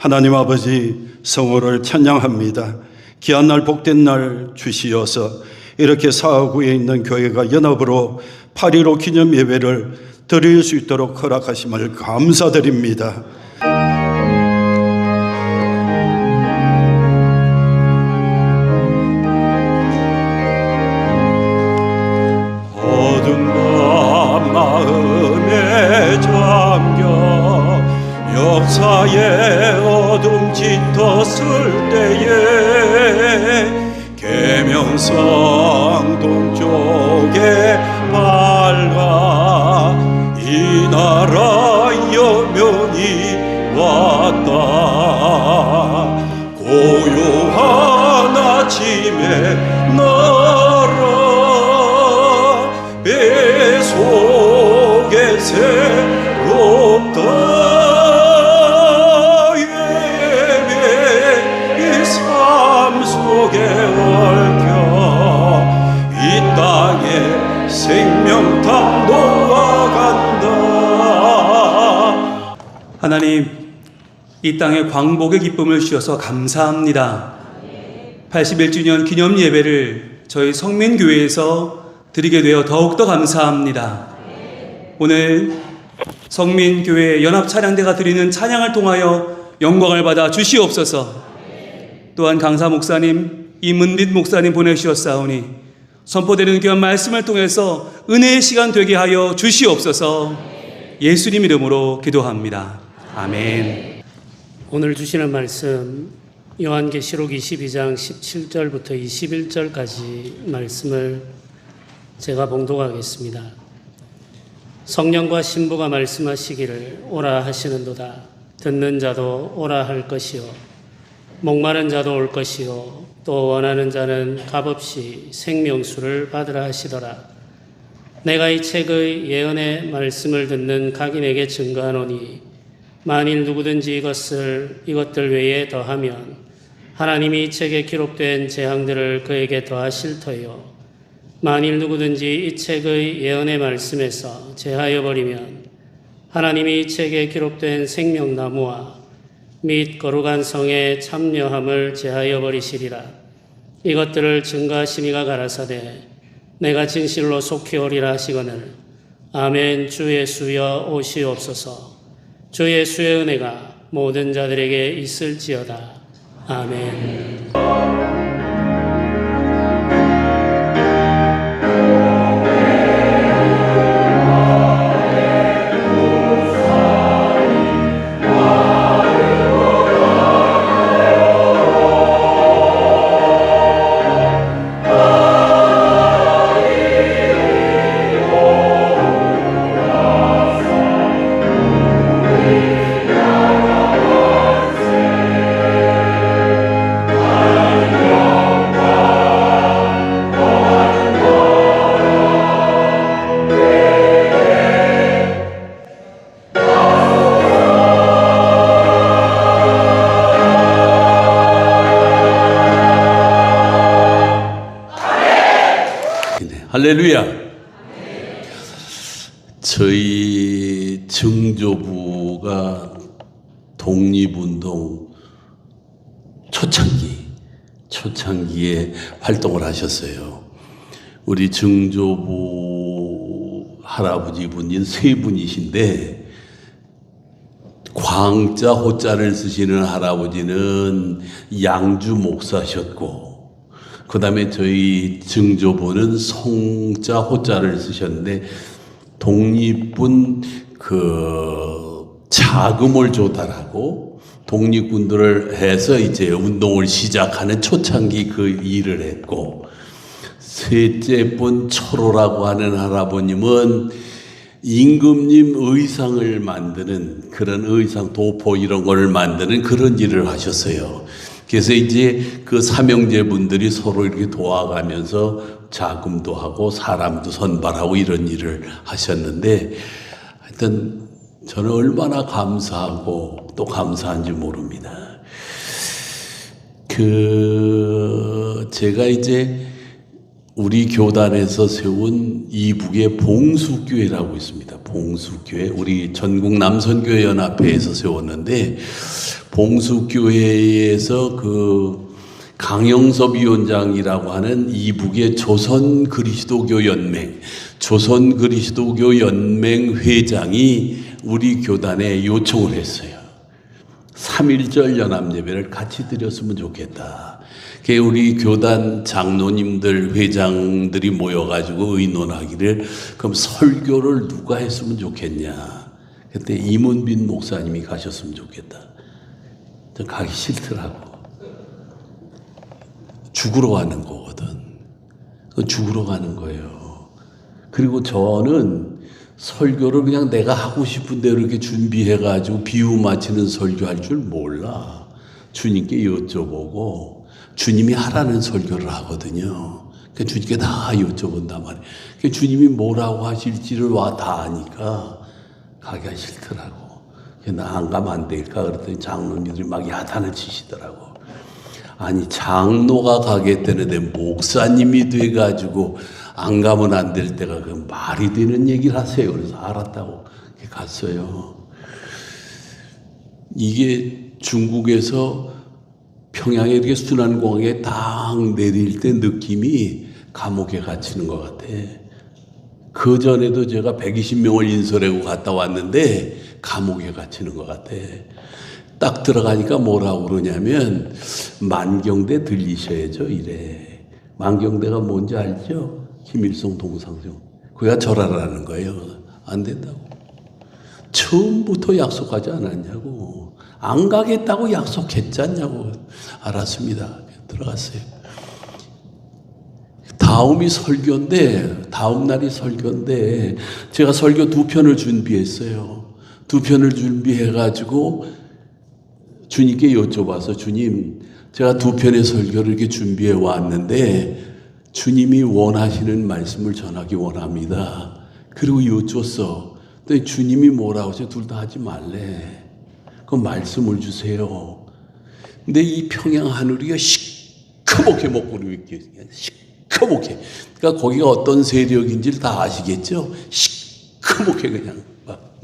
하나님 아버지, 성호를 찬양합니다. 귀한 날 복된 날 주시어서 이렇게 사하구에 있는 교회가 연합으로 8.15 기념 예배를 드릴 수 있도록 허락하심을 감사드립니다. 어둠 밤 마음에 잠겨 역사의 어둠 짙었을 때에 계명성 동쪽에 밝아 이 나라 여명이 왔다. 고요한 아침에 나라 배 속에 새롭다. 예배 이 삶 속에 얽혀 이 땅에 생명탕 놓아간다. 하나님, 이 땅에 광복의 기쁨을 주셔서 감사합니다. 81주년 기념 예배를 저희 성민교회에서 드리게 되어 더욱더 감사합니다. 오늘 성민교회 연합찬양대가 드리는 찬양을 통하여 영광을 받아 주시옵소서. 또한 강사 목사님, 이문빛 목사님 보내주셨사오니 선포되는 귀한 말씀을 통해서 은혜의 시간 되게 하여 주시옵소서. 예수님 이름으로 기도합니다. 아멘. 오늘 주시는 말씀 요한계시록 22장 17절부터 21절까지 말씀을 제가 봉독하겠습니다. 성령과 신부가 말씀하시기를 오라 하시는도다. 듣는 자도 오라 할 것이요 목마른 자도 올 것이요 또 원하는 자는 값없이 생명수를 받으라 하시더라. 내가 이 책의 예언의 말씀을 듣는 각인에게 증거하노니 만일 누구든지 이것들 외에 더하면 하나님이 이 책에 기록된 재앙들을 그에게 더하실 터요. 만일 누구든지 이 책의 예언의 말씀에서 제하여 버리면 하나님이 이 책에 기록된 생명나무와 및 거룩한 성에 참여함을 제하여 버리시리라. 이것들을 증거하시니가 가라사대 내가 진실로 속히 오리라 하시거늘 아멘. 주 예수여 오시옵소서. 주 예수의 은혜가 모든 자들에게 있을지어다. 아멘. 할렐루야. 저희 증조부가 독립운동 초창기에 활동을 하셨어요. 우리 증조부 할아버지 분인 세 분이신데 광자 호자를 쓰시는 할아버지는 양주 목사셨고 그 다음에 저희 증조부는 성자 호자를 쓰셨는데 독립군 자금을 조달하고 독립군들을 해서 이제 운동을 시작하는 초창기 그 일을 했고 셋째 분 철호라고 하는 할아버님은 임금님 의상을 만드는 그런 의상 도포 이런 걸 만드는 그런 일을 하셨어요. 그래서 이제 그 삼형제 분들이 서로 이렇게 도와가면서 자금도 하고 사람도 선발하고 이런 일을 하셨는데 하여튼 저는 얼마나 감사하고 또 감사한지 모릅니다. 제가 이제 우리 교단에서 세운 이북의 봉수교회라고 있습니다. 봉수교회. 우리 전국 남선교회 연합회에서 세웠는데, 봉수교회에서 그 강영섭 위원장이라고 하는 이북의 조선 그리스도교 연맹 회장이 우리 교단에 요청을 했어요. 3.1절 연합예배를 같이 드렸으면 좋겠다. 그게 우리 교단 장로님들, 회장들이 모여가지고 의논하기를, 그럼 설교를 누가 했으면 좋겠냐. 그때 임은빈 목사님이 가셨으면 좋겠다. 저 가기 싫더라고. 죽으러 가는 거거든. 그건 죽으러 가는 거예요. 그리고 저는 설교를 그냥 내가 하고 싶은 대로 이렇게 준비해가지고 비유 맞히는 설교할 줄 몰라. 주님께 여쭤보고 주님이 하라는 설교를 하거든요. 그러니까 주님께 다 여쭤본단 말이에요. 그러니까 주님이 뭐라고 하실지를 다 아니까 가기가 싫더라고. 나 안 가면 안 될까 그랬더니 장로님들이 막 야단을 치시더라고. 아니, 장로가 가겠다는데 목사님이 돼가지고 안 가면 안 될 때가 그 말이 되는 얘기를 하세요. 그래서 알았다고 갔어요. 이게 중국에서 평양에 이렇게 순환공항에 딱 내릴 때 느낌이 감옥에 갇히는 것 같아. 그 전에도 제가 120명을 인솔하고 갔다 왔는데 감옥에 갇히는 것 같아. 딱 들어가니까 뭐라고 그러냐면 만경대 들리셔야죠 이래. 만경대가 뭔지 알죠? 김일성 동상종. 그가 절하라는 거예요. 안 된다고. 처음부터 약속하지 않았냐고. 안 가겠다고 약속했잖냐고. 알았습니다. 들어갔어요. 다음이 설교인데, 다음 날이 설교인데 제가 설교 2편을 준비했어요. 2편을 준비해가지고 주님께 여쭤봐서, 주님, 제가 2편의 설교를 이렇게 준비해 왔는데 주님이 원하시는 말씀을 전하기 원합니다. 그리고 여쭈었어. 근데 주님이 뭐라고 하세요? 둘 다 하지 말래. 그럼 말씀을 주세요. 근데 이 평양 하늘이가 시커멓게 먹구름이 있게, 시커멓게. 그러니까 거기가 어떤 세력인지를 다 아시겠죠? 시커멓게 그냥 막.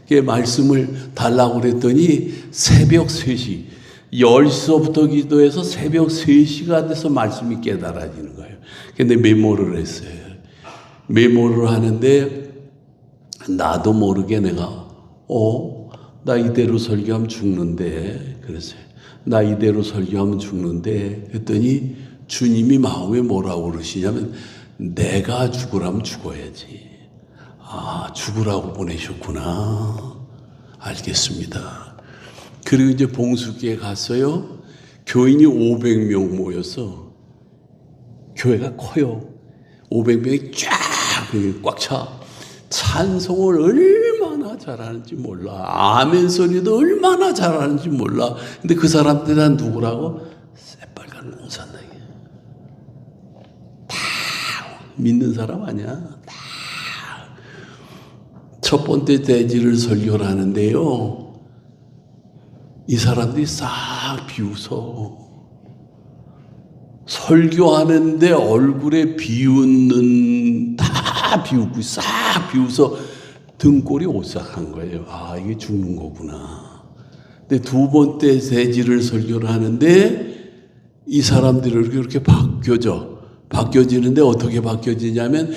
그 말씀을 달라고 그랬더니 새벽 3시, 10시부터 기도해서 새벽 3시가 돼서 말씀이 깨달아지는 거예요. 근데 메모를 했어요. 메모를 하는데 나도 모르게 내가 나 이대로 설교하면 죽는데 그랬어요. 나 이대로 설교하면 죽는데 했더니 주님이 마음에 뭐라고 그러시냐면 내가 죽으라면 죽어야지. 아, 죽으라고 보내셨구나. 알겠습니다. 그리고 이제 봉수교에 갔어요. 교인이 500명 모여서, 교회가 커요. 500명이 쫙 꽉 차. 찬송을 얼마나 잘하는지 몰라. 아멘 소리도 얼마나 잘하는지 몰라. 근데 그 사람들이 다 누구라고? 새빨간 공산당이야. 다 믿는 사람 아니야. 첫 번째 대지를 설교를 하는데요. 이 사람들이 싹 비웃어. 설교하는데 얼굴에 비웃는, 다 비웃고 싹 비웃어 등골이 오싹한 거예요. 아, 이게 죽는 거구나. 근데 2번째 대지를 설교를 하는데 이 사람들이 이렇게 바뀌어지는데 어떻게 바뀌어지냐면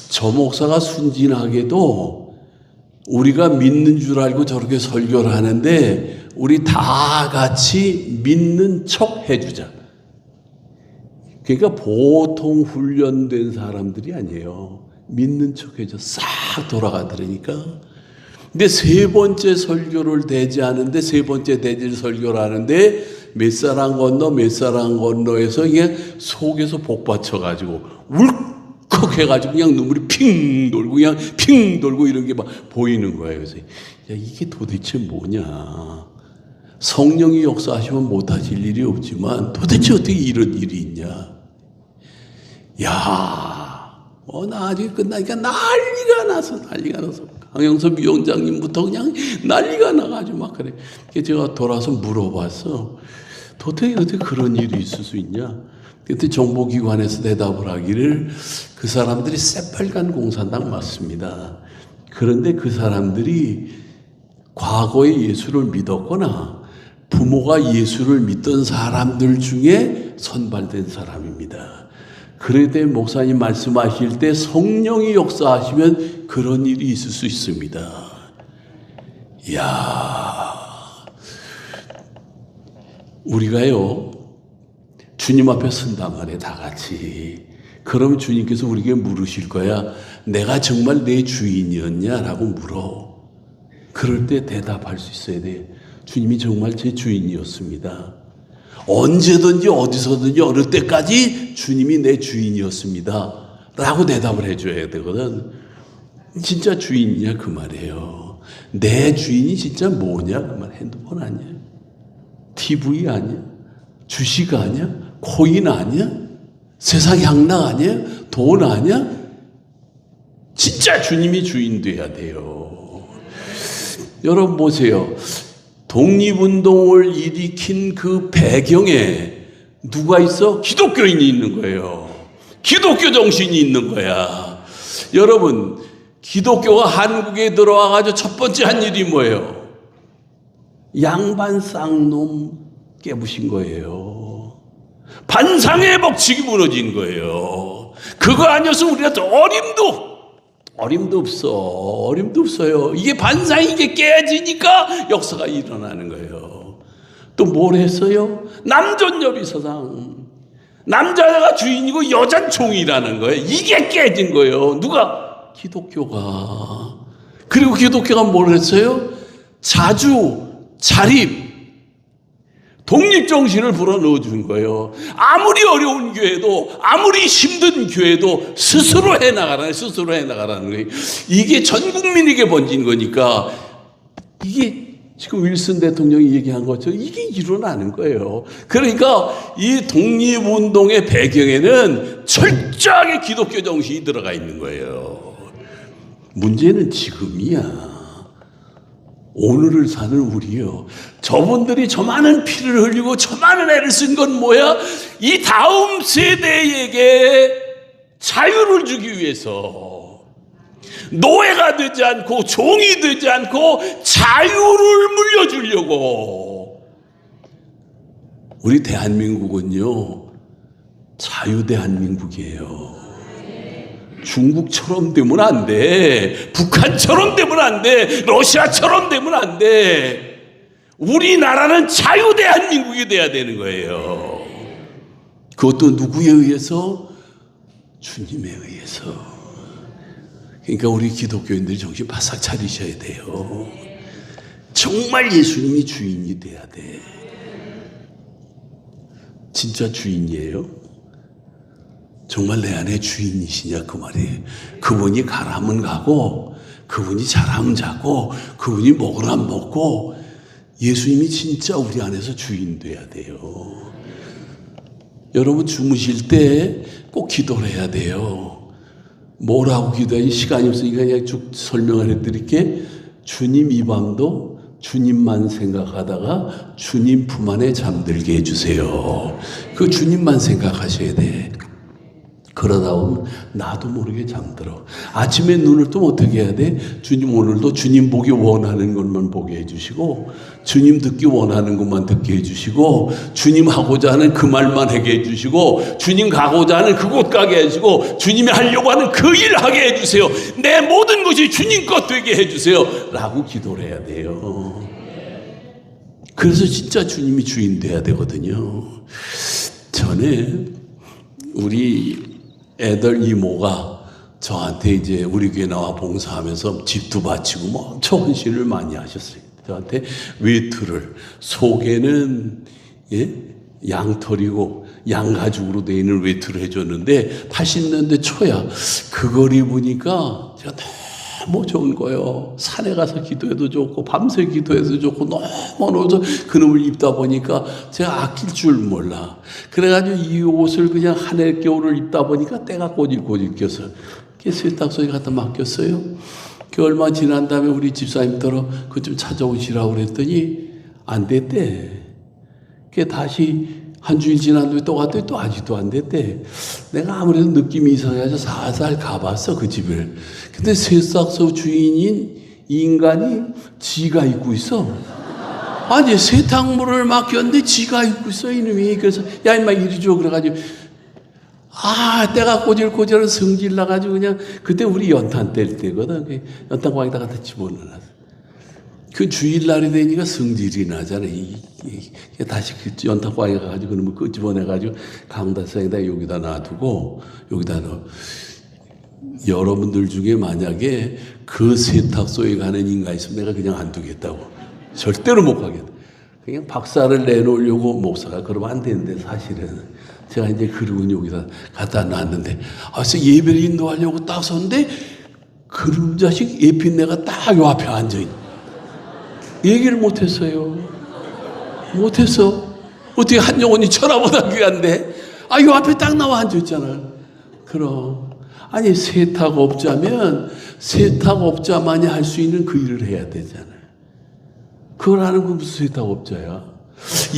저 목사가 순진하게도 우리가 믿는 줄 알고 저렇게 설교를 하는데 우리 다 같이 믿는 척 해주자. 그러니까 보통 훈련된 사람들이 아니에요. 믿는 척 해줘. 싹 돌아가더라니까. 근데 3번째 설교를 대지하는데, 3번째 대지를 설교를 하는데 몇 사람 건너에서 이게 속에서 복받쳐가지고 울컥 해가지고 그냥 눈물이 핑 돌고 그냥 핑 돌고 이런 게 막 보이는 거예요. 그래서 야, 이게 도대체 뭐냐. 성령이 역사하시면 못하실 일이 없지만 도대체 어떻게 이런 일이 있냐. 야, 나중에 끝나니까 난리가 나서 강영섭 위원장님부터 그냥 난리가 나가지고 막 그래. 그래서 제가 돌아서 물어봤어. 도대체 어떻게 그런 일이 있을 수 있냐. 그때 정보기관에서 대답을 하기를 그 사람들이 새빨간 공산당 맞습니다. 그런데 그 사람들이 과거에 예수를 믿었거나 부모가 예수를 믿던 사람들 중에 선발된 사람입니다. 그럴 때 목사님 말씀하실 때 성령이 역사하시면 그런 일이 있을 수 있습니다. 이야, 우리가요 주님 앞에 선단 말이에요, 다 같이. 그럼 주님께서 우리에게 물으실 거야. 내가 정말 내 주인이었냐라고 물어. 그럴 때 대답할 수 있어야 돼. 주님이 정말 제 주인이었습니다. 언제든지 어디서든지 어느 때까지 주님이 내 주인이었습니다 라고 대답을 해줘야 되거든. 진짜 주인이냐 그 말이에요. 내 주인이 진짜 뭐냐 그 말. 핸드폰 아니야? TV 아니야? 주식 아니야? 코인 아니야? 세상 향락 아니야? 돈 아니야? 진짜 주님이 주인 돼야 돼요. 여러분 보세요. 독립운동을 일으킨 그 배경에 누가 있어? 기독교인이 있는 거예요. 기독교 정신이 있는 거야. 여러분, 기독교가 한국에 들어와가지고 첫 번째 한 일이 뭐예요? 양반 쌍놈 깨부신 거예요. 반상의 법칙이 무너진 거예요. 그거 아니었으면 우리가 어림도 없어요. 이게 반상이 이게 깨지니까 역사가 일어나는 거예요. 또 뭘 했어요? 남존여비 서상. 남자가 주인이고 여자는 종이라는 거예요. 이게 깨진 거예요. 누가? 기독교가. 그리고 기독교가 뭘 했어요? 자주, 자립, 독립정신을 불어넣어 준 거예요. 아무리 어려운 교회도, 아무리 힘든 교회도 스스로 해나가라는 거예요. 이게 전 국민에게 번진 거니까, 이게 지금 윌슨 대통령이 얘기한 것처럼 이게 일어나는 거예요. 그러니까 이 독립운동의 배경에는 철저하게 기독교 정신이 들어가 있는 거예요. 문제는 지금이야. 오늘을 사는 우리요. 저분들이 저 많은 피를 흘리고 저 많은 애를 쓴 건 뭐야? 이 다음 세대에게 자유를 주기 위해서 노예가 되지 않고 종이 되지 않고 자유를 물려주려고. 우리 대한민국은요 자유 대한민국이에요. 중국처럼 되면 안 돼. 북한처럼 되면 안 돼. 러시아처럼 되면 안 돼. 우리나라는 자유 대한민국이 돼야 되는 거예요. 그것도 누구에 의해서? 주님에 의해서. 그러니까 우리 기독교인들이 정신 바싹 차리셔야 돼요. 정말 예수님이 주인이 돼야 돼. 진짜 주인이에요? 정말 내 안에 주인이시냐 그 말이에요. 그분이 가라면 가고 그분이 자라면 자고 그분이 먹으라면 먹고 예수님이 진짜 우리 안에서 주인 돼야 돼요. 여러분 주무실 때 꼭 기도를 해야 돼요. 뭐라고 기도해야지 시간이 없으니까 그냥 쭉 설명을 해드릴게. 주님 이 밤도 주님만 생각하다가 주님 품 안에 잠들게 해주세요. 그 주님만 생각하셔야 돼. 그러다 보면 나도 모르게 잠들어. 아침에 눈을 뜨면 어떻게 해야 돼? 주님 오늘도 주님 보기 원하는 것만 보게 해주시고 주님 듣기 원하는 것만 듣게 해주시고 주님 하고자 하는 그 말만 하게 해주시고 주님 가고자 하는 그곳 가게 해주시고 주님이 하려고 하는 그 일 하게 해주세요. 내 모든 것이 주님 것 되게 해주세요 라고 기도를 해야 돼요. 그래서 진짜 주님이 주인 돼야 되거든요. 전에 우리 애들 이모가 저한테 이제 우리 교회 나와 봉사하면서 집도 바치고 뭐 엄청 헌신을 많이 하셨어요. 저한테 외투를, 속에는 양털이고 양가죽으로 되어 있는 외투를 해줬는데 80년대 초야. 그걸 입으니까 제가 너무 좋은 거예요. 산에 가서 기도해도 좋고 밤새 기도해도 좋고 너무 그놈을 입다 보니까 제가 아낄 줄 몰라. 그래가지고 이 옷을 그냥 한 해 겨울을 입다 보니까 때가 꼬질꼬질 껴서 세탁소에 갖다 맡겼어요. 그 얼마 지난 다음에 우리 집사님더러 그거 좀 찾아오시라고 그랬더니 안 됐대. 그게 다시 한 주일 지났는데 또 갔더니 또 아직도 안 됐대. 내가 아무래도 느낌이 이상해서 살살 가봤어, 그 집을. 근데 세탁소 주인인 이 인간이 지가 입고 있어. 아니, 세탁물을 맡겼는데 지가 입고 있어, 이놈이. 그래서, 야, 임마, 이리 줘. 그래가지고, 때가 꼬질꼬질한 성질 나가지고 그냥, 그때 우리 연탄 뗄 때거든. 연탄 광에다 갖다 집어넣어놨어. 그 주일날이 되니까 성질이 나잖아. 다시 그 연탄 광에 가가지고 그러면 끄집어내가지고 강다상에다 여기다 놔두고, 여기다 넣어. 여러분들 중에 만약에 그 세탁소에 가는 인간이 있으면 내가 그냥 안 두겠다고. 절대로 못 가겠다. 그냥 박살을 내놓으려고 목사가 그러면 안 되는데, 사실은 제가 이제 그러고 여기다 갖다 놨는데, 그래서 예배를 인도하려고 딱 섰는데 그런 자식 예핀내가 딱 요 앞에 앉아있네. 얘기를 못했어요. 못했어. 어떻게 한 영혼이 천하보다 귀한데, 요 앞에 딱 나와 앉아있잖아. 그럼 아니, 세탁업자면 세탁업자만이 할 수 있는 그 일을 해야 되잖아요. 그걸 하는 건 무슨 세탁업자야?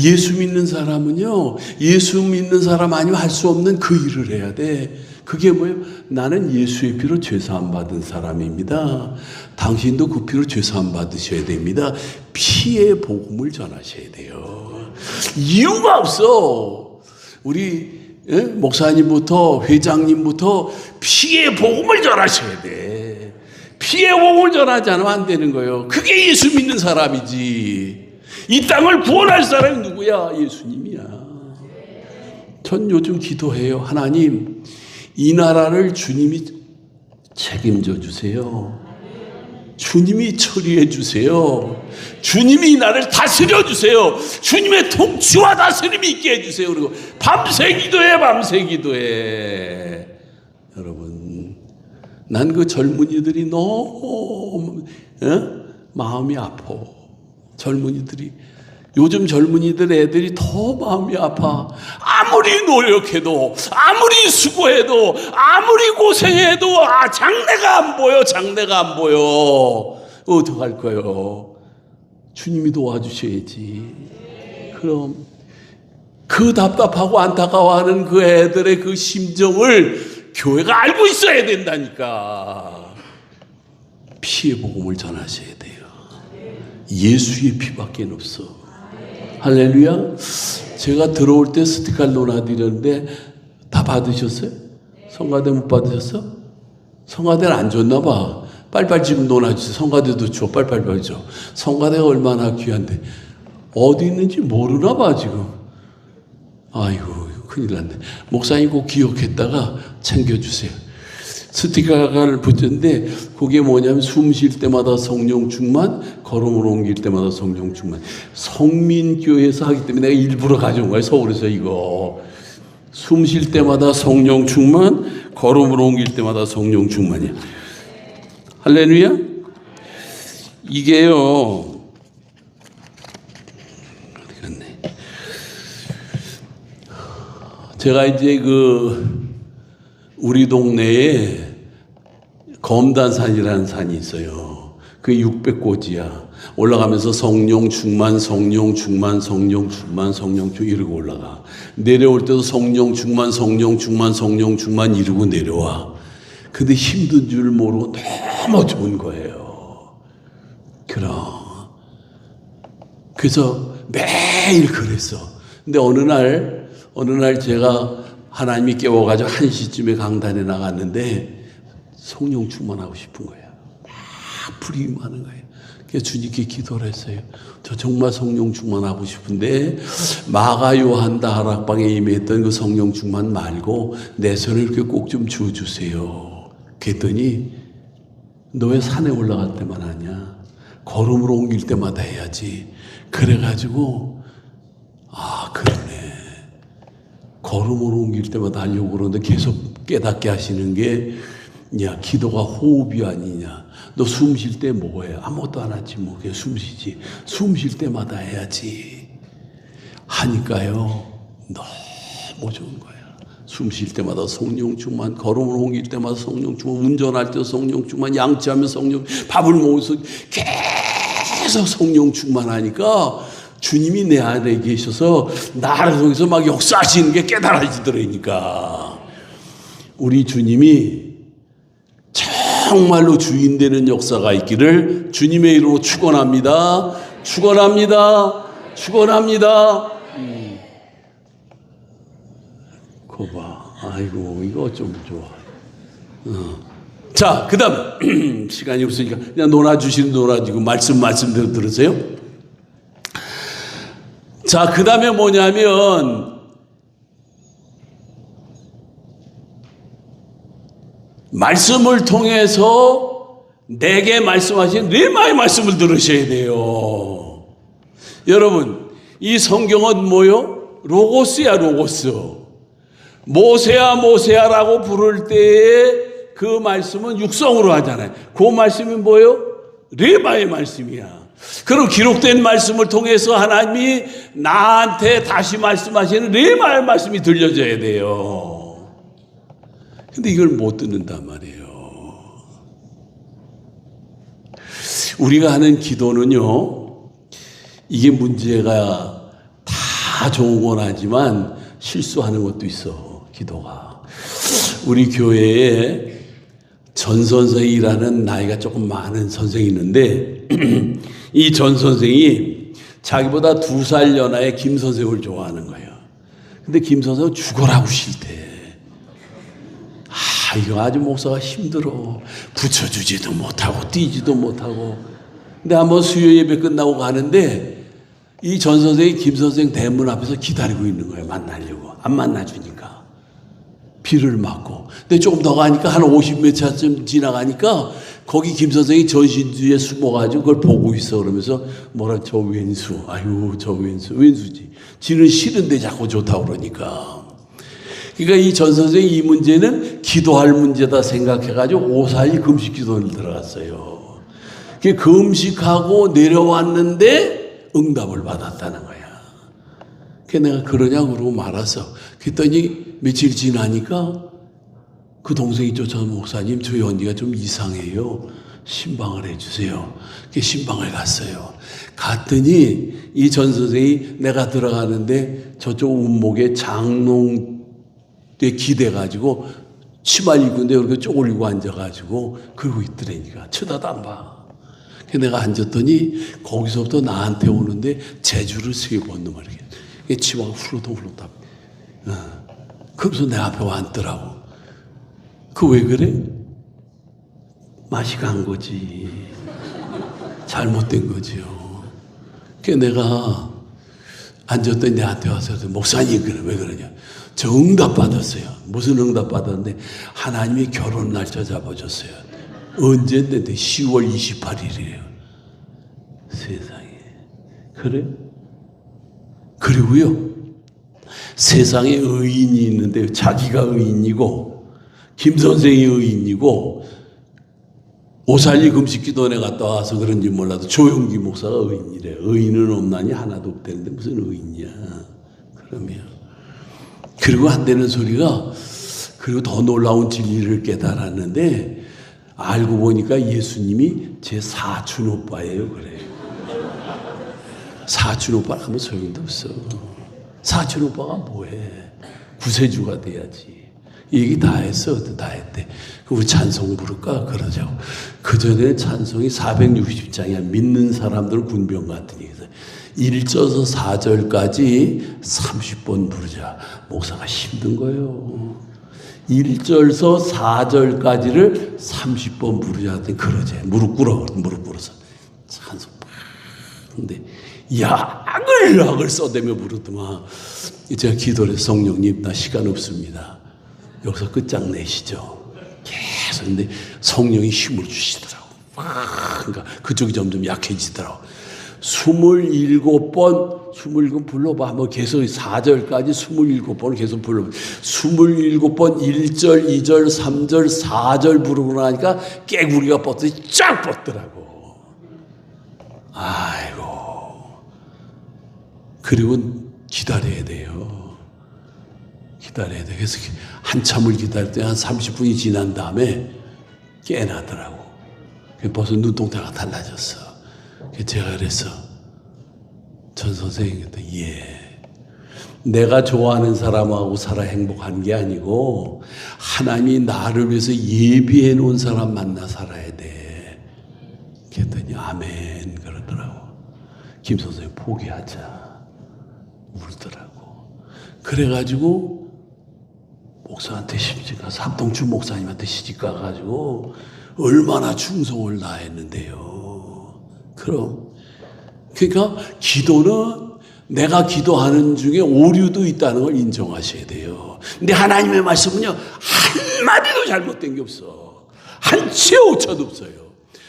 예수 믿는 사람은요, 예수 믿는 사람 아니면 할 수 없는 그 일을 해야 돼. 그게 뭐예요? 나는 예수의 피로 죄사함 받은 사람입니다. 당신도 그 피로 죄사함 받으셔야 됩니다. 피의 복음을 전하셔야 돼요. 이유가 없어. 우리 목사님부터 회장님부터 피의 복음을 전하셔야 돼. 피의 복음을 전하지 않으면 안 되는 거예요. 그게 예수 믿는 사람이지. 이 땅을 구원할 사람이 누구야? 예수님이야. 전 요즘 기도해요. 하나님, 이 나라를 주님이 책임져 주세요. 주님이 처리해 주세요. 주님이 이 나라를 다스려 주세요. 주님의 통치와 다스림이 있게 해 주세요. 그리고 밤새 기도해, 밤새 기도해. 여러분, 난 그 젊은이들이 너무 마음이 아파. 젊은이들이, 요즘 젊은이들 애들이 더 마음이 아파. 아무리 노력해도, 아무리 수고해도, 아무리 고생해도 장래가 안 보여. 장래가 안 보여. 어떡할 거요? 주님이 도와주셔야지. 그럼 그 답답하고 안타까워하는 그 애들의 그 심정을 교회가 알고 있어야 된다니까. 피의 복음을 전하셔야 돼요. 예수의 피밖에 없어. 할렐루야. 제가 들어올 때 스티커를 놓아드렸는데 다 받으셨어요? 성가대 못 받으셨어? 성가대는 안 줬나 봐. 빨리빨리 지금 놓아주세요. 성가대도 줘. 빨리빨리 줘. 성가대가 얼마나 귀한데 어디 있는지 모르나 봐 지금. 아이고 큰일 났네. 목사님 꼭 기억했다가 챙겨주세요. 스티커를 붙였는데 그게 뭐냐면 숨 쉴 때마다 성령 충만, 걸음을 옮길 때마다 성령 충만. 성민교회에서 하기 때문에 내가 일부러 가져온 거예요. 서울에서 이거. 숨 쉴 때마다 성령 충만, 걸음을 옮길 때마다 성령 충만이야. 할렐루야. 이게요. 어디 갔네. 제가 이제 우리 동네에 검단산이라는 산이 있어요. 그게 600고지야. 올라가면서 성령 충만, 성령 충만, 성령 충만, 성령 충만 이러고 올라가. 내려올 때도 성령 충만, 성령 충만, 성령 충만 이러고 내려와. 근데 힘든 줄 모르고 너무 좋은 거예요. 그래서 매일 그랬어. 근데 어느 날 제가 하나님이 깨워가지고 1시쯤에 강단에 나갔는데 성령 충만하고 싶은 거야. 막 불이 임하는 거예요. 그래서 주님께 기도를 했어요. 저 정말 성령 충만하고 싶은데 마가 요한 다락방에 임했던 그 성령 충만 말고 내 손을 이렇게 꼭 좀 주어주세요. 그랬더니 너 왜 산에 올라갈 때만 하냐? 걸음으로 옮길 때마다 해야지. 그래가지고 그러네. 걸음으로 옮길 때마다 하려고 그러는데 계속 깨닫게 하시는 게, 야, 기도가 호흡이 아니냐. 너 숨 쉴 때 뭐해? 아무것도 안 하지 뭐. 그냥 숨 쉬지. 숨 쉴 때마다 해야지. 하니까요. 너무 좋은 거야. 숨 쉴 때마다 성령 충만, 걸음을 옮길 때마다 성령 충만, 운전할 때 성령 충만, 양치하면 성령, 밥을 먹어서 계속 성령 충만하니까 주님이 내 안에 계셔서 나를 통해서 막 역사하시는 게 깨달아지더라니까. 우리 주님이 정말로 주인 되는 역사가 있기를 주님의 이름으로 축원합니다. 축원합니다. 축원합니다. 그거 봐. 아이고, 이거 좀 좋아. 자, 그 다음 시간이 없으니까 그냥 놀아주시는 놀아주고 말씀대로 들으세요. 자, 그 다음에 뭐냐면 말씀을 통해서 내게 말씀하신 레마의 말씀을 들으셔야 돼요. 여러분, 이 성경은 뭐요? 로고스야, 로고스. 모세야, 모세야라고 부를 때에 그 말씀은 육성으로 하잖아요. 그 말씀이 뭐예요? 레마의 말씀이야. 그럼 기록된 말씀을 통해서 하나님이 나한테 다시 말씀하시는 레마의 말씀이 들려져야 돼요. 근데 이걸 못 듣는단 말이에요. 우리가 하는 기도는요, 이게 문제가 다 좋은 건 하지만 실수하는 것도 있어, 기도가. 우리 교회에 전 선생이라는 나이가 조금 많은 선생이 있는데 이 전 선생이 자기보다 2살 연하의 김 선생을 좋아하는 거예요. 근데 김 선생은 죽어라고 싫대. 이거 아주 목사가 힘들어. 붙여주지도 못하고 뛰지도 못하고. 근데 한번 수요 예배 끝나고 가는데 이 전 선생이 김 선생 대문 앞에서 기다리고 있는 거예요. 만나려고. 안 만나주니까. 비를 맞고. 근데 조금 더 가니까 한 50몇 차쯤 지나가니까 거기 김 선생이 전신 뒤에 숨어가지고 그걸 보고 있어. 그러면서 저 왼수. 아유, 저 왼수지. 지는 싫은데 자꾸 좋다고 그러니까. 그러니까 이 전 선생이 이 문제는 기도할 문제다 생각해가지고 542 금식 기도를 들어갔어요. 그 금식하고 내려왔는데 응답을 받았다는 거야. 그래서 내가 그러냐고 그러고 말았어. 그랬더니 며칠 지나니까 그 동생이 쫓아서 목사님, 저희 언니가 좀 이상해요. 신방을 해주세요. 그래서 신방을 갔어요. 갔더니 이 전 선생이 내가 들어가는데 저쪽 운목에 장롱 에 기대가지고 치마를 입고인데 이렇게 쪼그리고 앉아가지고 그러고 있더라니까. 쳐다도 안 봐. 그래서 내가 앉았더니 거기서부터 나한테 오는데 제주를 3번 넘어 이렇게 치마가 후루덩후루덩. 그러면서 내 앞에 앉더라고. 그 왜 그래? 맛이 간 거지. 잘못된 거지요. 그래서 내가 앉았더니 내한테 와서 목사님 그래 왜 그러냐. 저 응답 받았어요. 무슨 응답 받았는데 하나님이 결혼 날짜 잡아줬어요. 언제인데 10월 28일이에요. 세상에. 그래? 그리고요. 세상에 의인이 있는데 자기가 의인이고 김 선생이 의인이고 542 금식기도원에 갔다 와서 그런지 몰라도 조용기 목사가 의인이래. 의인은 없나니 하나도 없다는데 무슨 의인이야. 그러면 그리고 한다는 소리가 그리고 더 놀라운 진리를 깨달았는데 알고 보니까 예수님이 제 사촌 오빠예요. 그래요. 사촌 오빠라 하면 소용도 없어. 사촌 오빠가 뭐해. 구세주가 돼야지. 이 얘기 다 했어. 다 했대. 우리 찬송 부를까? 그러자고. 그전에 찬송이 460장이야. 믿는 사람들 군병 같으니. 1절에서 4절까지 30번 부르자. 목사가 힘든 거예요. 1절에서 4절까지를 30번 부르자 했더니 그러지. 무릎 꿇어서 찬송. 근데 약을 써대며 부르더만. 제가 기도를 해서 성령님 나 시간 없습니다. 여기서 끝장내시죠. 계속. 근데 성령이 힘을 주시더라고. 그러니까 그쪽이 점점 약해지더라고. 27번 불러봐. 한번 계속 4절까지 27번을 계속 불러봐. 27번 1절, 2절, 3절, 4절 부르고 나니까 깨구리가 뻗더니 쫙 뻗더라고. 아이고. 그리고 기다려야 돼요. 기다려야 돼. 그래서 한참을 기다릴 때 한 30분이 지난 다음에 깨나더라고. 벌써 눈동자가 달라졌어. 제가 그래서 전 선생님한테 내가 좋아하는 사람하고 살아 행복한 게 아니고 하나님이 나를 위해서 예비해 놓은 사람 만나 살아야 돼. 그랬더니 아멘 그러더라고. 김 선생님 포기하자 울더라고. 그래가지고 목사한테 시집가서 합동주 목사님한테 시집가가지고 얼마나 충성을 다했는데요. 그러니까 기도는 내가 기도하는 중에 오류도 있다는 걸 인정하셔야 돼요. 근데 하나님의 말씀은요, 한마디도 잘못된 게 없어. 한치의 오차도 없어요.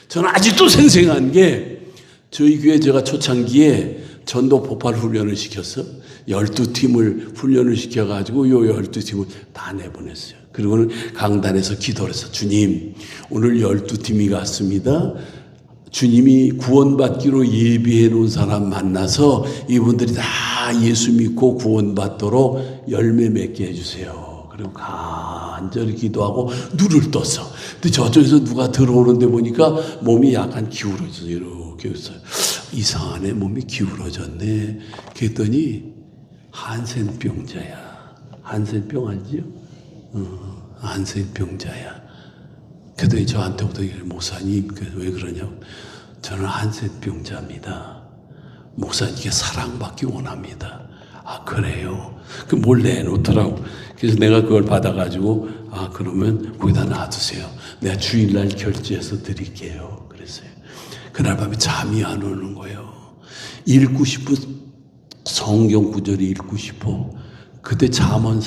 저는 아직도 생생한 게 저희 교회 제가 초창기에 전도 폭발 훈련을 시켰어. 12팀을 훈련을 시켜가지고 요 12팀을 다 내보냈어요. 그리고는 강단에서 기도를 해서 주님, 오늘 12팀이 갔습니다. 주님이 구원받기로 예비해 놓은 사람 만나서 이분들이 다 예수 믿고 구원받도록 열매 맺게 해주세요. 그리고 간절히 기도하고 눈을 떴어. 근데 저쪽에서 누가 들어오는데 보니까 몸이 약간 기울어져서 이렇게 했어요. 이상하네, 몸이 기울어졌네. 그랬더니 한센병자야. 한센병 알지요? 한센병자야. 그랬더니 저한테부터 목사님 왜 그러냐고. 저는 한센병자입니다. 목사님께 사랑받기 원합니다. 아 그래요? 그 뭘 내놓더라고. 그래서 내가 그걸 받아가지고 그러면 거기다 놔두세요. 내가 주일날 결제해서 드릴게요. 그랬어요. 그날 밤에 잠이 안 오는 거예요. 읽고 싶은 성경 구절이 읽고 싶어. 그때 잠언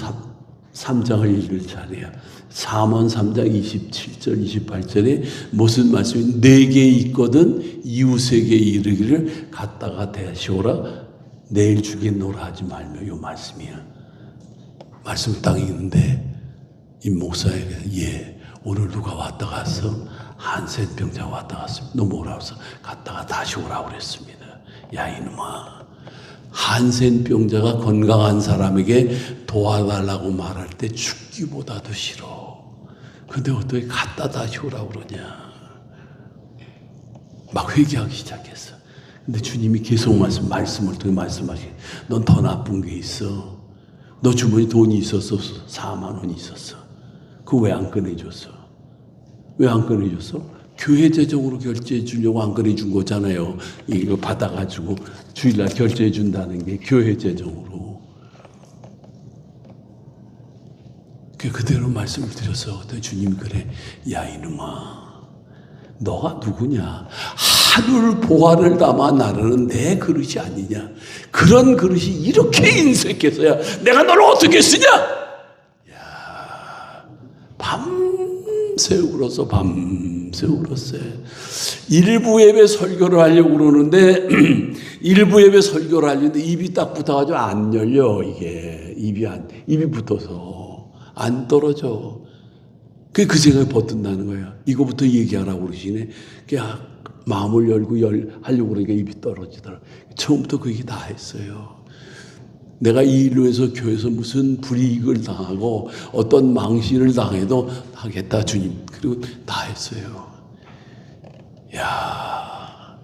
3장을 읽을 차례야. 잠언 3장 27절 28절에 무슨 말씀이 내게 있거든 이웃에게 이르기를 갖다가 대시오라 내일 주겠노라 하지 말며 요 말씀이야. 말씀 딱 읽는데 이 목사에게 오늘 누가 왔다 갔어? 한센병자 왔다 갔습니다. 너 뭐라고 했어? 갔다가 다시 오라고 그랬습니다. 야 이놈아, 한센병자가 건강한 사람에게 도와달라고 말할 때 죽기보다도 싫어. 근데 어떻게 갔다 다시 오라고 그러냐. 막 회개하기 시작했어. 근데 주님이 계속 말씀을 통해 말씀하시게 넌 더 나쁜 게 있어. 너 주머니 돈이 있었어. 4만 원이 있었어. 그거 왜 안 꺼내줬어? 왜 안 꺼내줬어? 교회 재정으로 결제해 주려고 안 꺼내준 거잖아요. 이거 받아가지고 주일날 결제해 준다는 게 교회 재정으로. 그대로 말씀을 드렸어. 그때 주님이 그래. 야 이놈아, 너가 누구냐? 하늘 보화를 담아 나르는 내 그릇이 아니냐? 그런 그릇이 이렇게 인색해서야 내가 너를 어떻게 쓰냐? 야, 밤새 울었어. 밤새 울었어요. 일부 예배 설교를 하려고 그러는데 일부 예배 설교를 하려는데 입이 딱 붙어가지고 안 열려. 이게 입이 붙어서 안 떨어져. 그 생각이 버튼다는 거야. 이거부터 얘기하라고 그러시네. 그냥 마음을 열고 하려고 그러니까 입이 떨어지더라. 처음부터 그 얘기 다 했어요. 내가 이 일로 해서 교회에서 무슨 불이익을 당하고 어떤 망신을 당해도 하겠다 주님. 그리고 다 했어요. 야,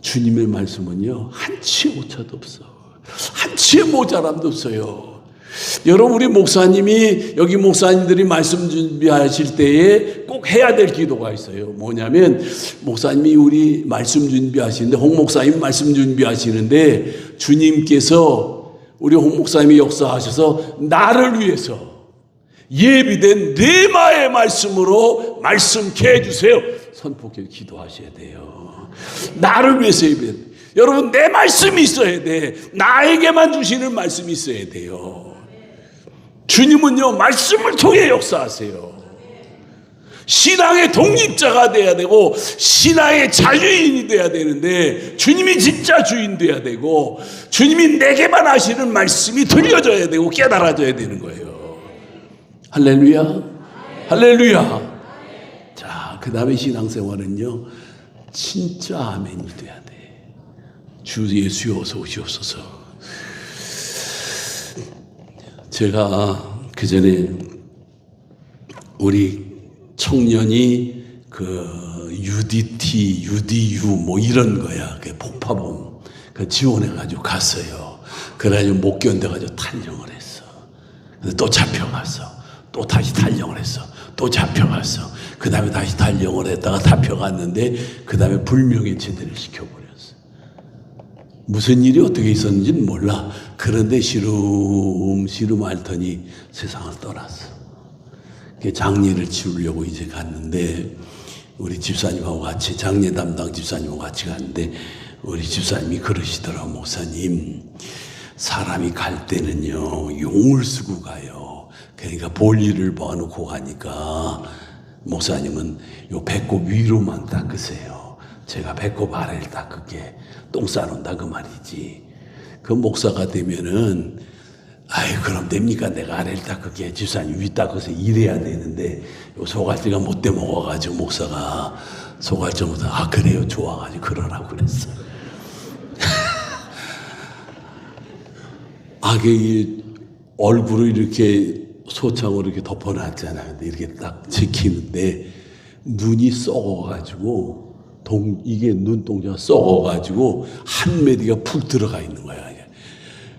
주님의 말씀은요 한치의 오차도 없어. 한치의 모자람도 없어요. 여러분, 우리 목사님이 여기 목사님들이 말씀 준비하실 때에 꼭 해야 될 기도가 있어요. 뭐냐면 목사님이 우리 말씀 준비하시는데 홍 목사님 말씀 준비하시는데 주님께서 우리 홍 목사님이 역사하셔서 나를 위해서 예비된 뇌마의 말씀으로 말씀케 해주세요. 선포께 기도하셔야 돼요. 나를 위해서 예비된. 여러분, 내 말씀이 있어야 돼. 나에게만 주시는 말씀이 있어야 돼요. 주님은요 말씀을 통해 역사하세요. 신앙의 독립자가 돼야 되고 신앙의 자유인이 돼야 되는데 주님이 진짜 주인 돼야 되고 주님이 내게만 하시는 말씀이 들려져야 되고 깨달아져야 되는 거예요. 할렐루야. 할렐루야. 자, 그 다음에 신앙생활은요 진짜 아멘이 돼야 돼. 주 예수여 어서 오시옵소서. 제가 그 전에 우리 청년이 그 UDT, UDU 뭐 이런 거야. 그 폭파범. 그 지원해가지고 갔어요. 그래가지고 못 견뎌가지고 탈영을 했어. 근데 또 잡혀갔어. 또 다시 탈영을 했어. 또 잡혀갔어. 그 다음에 다시 탈영을 했다가 잡혀갔는데 그 다음에 불명예체대를 시켜버렸어. 무슨 일이 어떻게 있었는지는 몰라. 그런데 시름시름 앓더니 세상을 떠났어. 장례를 치르려고 이제 갔는데 우리 집사님하고 같이 장례 담당 집사님하고 같이 갔는데 우리 집사님이 그러시더라고. 목사님, 사람이 갈 때는요 용을 쓰고 가요. 그러니까 볼일을 봐놓고 가니까 목사님은 요 배꼽 위로만 닦으세요. 제가 배꼽 아래를 닦을게. 똥 싸놓는다 그 말이지. 그 목사가 되면은 아이 그럼 됩니까? 내가 아래를 닦을게. 집사님 위 닦아서 일해야 되는데 요 소갈치가 못돼 먹어가지고 목사가 소갈치부터 아 그래요 좋아가지고 그러라고 그랬어. 악의 얼굴을 이렇게 소창으로 이렇게 덮어놨잖아요. 근데 이렇게 딱 지키는데 눈이 썩어가지고 이게 눈동자가 썩어가지고 한 메디가 푹 들어가 있는 거야.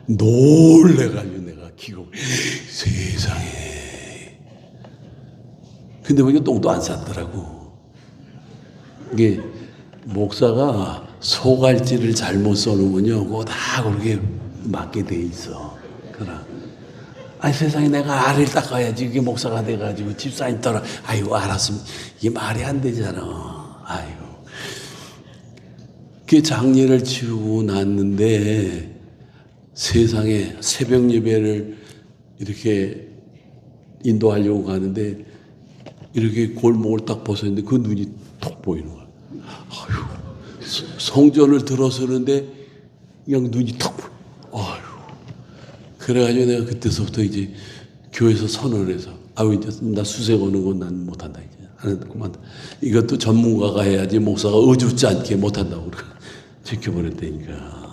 놀래가지고 내가 기고 세상에. 근데 보니까 똥도 안 쌌더라고. 이게 목사가 소갈지를 잘못 써놓으면요, 그거 다 그렇게 맞게 돼 있어. 그러나 아니 세상에 내가 알을 닦아야지. 이게 목사가 돼가지고 집사님 따라 아이고 알았으면 이게 말이 안 되잖아. 아이고. 그 장례를 치르고 났는데 세상에 새벽 예배를 이렇게 인도하려고 가는데 이렇게 골목을 딱 벗었는데 그 눈이 톡 보이는 거야. 아유, 성전을 들어서는데 그냥 눈이 톡 보여. 아유. 그래가지고 내가 그때서부터 이제 교회에서 선언해서 아유 이제 나 수색 오는 건 난 못한다 이제 안 한다 그만. 이것도 전문가가 해야지 목사가 어줍지 않게 못한다고 지켜버렸다니까.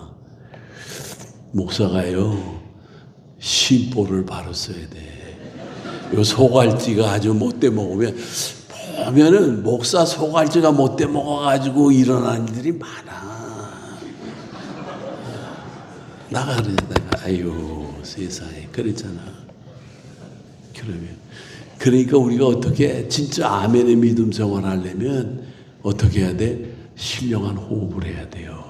목사가요 심보를 바로 써야 돼. 요 소갈지가 아주 못돼 먹으면 보면은 목사 소갈지가 못돼 먹어가지고 일어나는 일들이 많아. 나가 그러잖아. 아유 세상에 그랬잖아. 그러니까 우리가 어떻게 진짜 아멘의 믿음 생활하려면 어떻게 해야 돼? 신령한 호흡을 해야 돼요.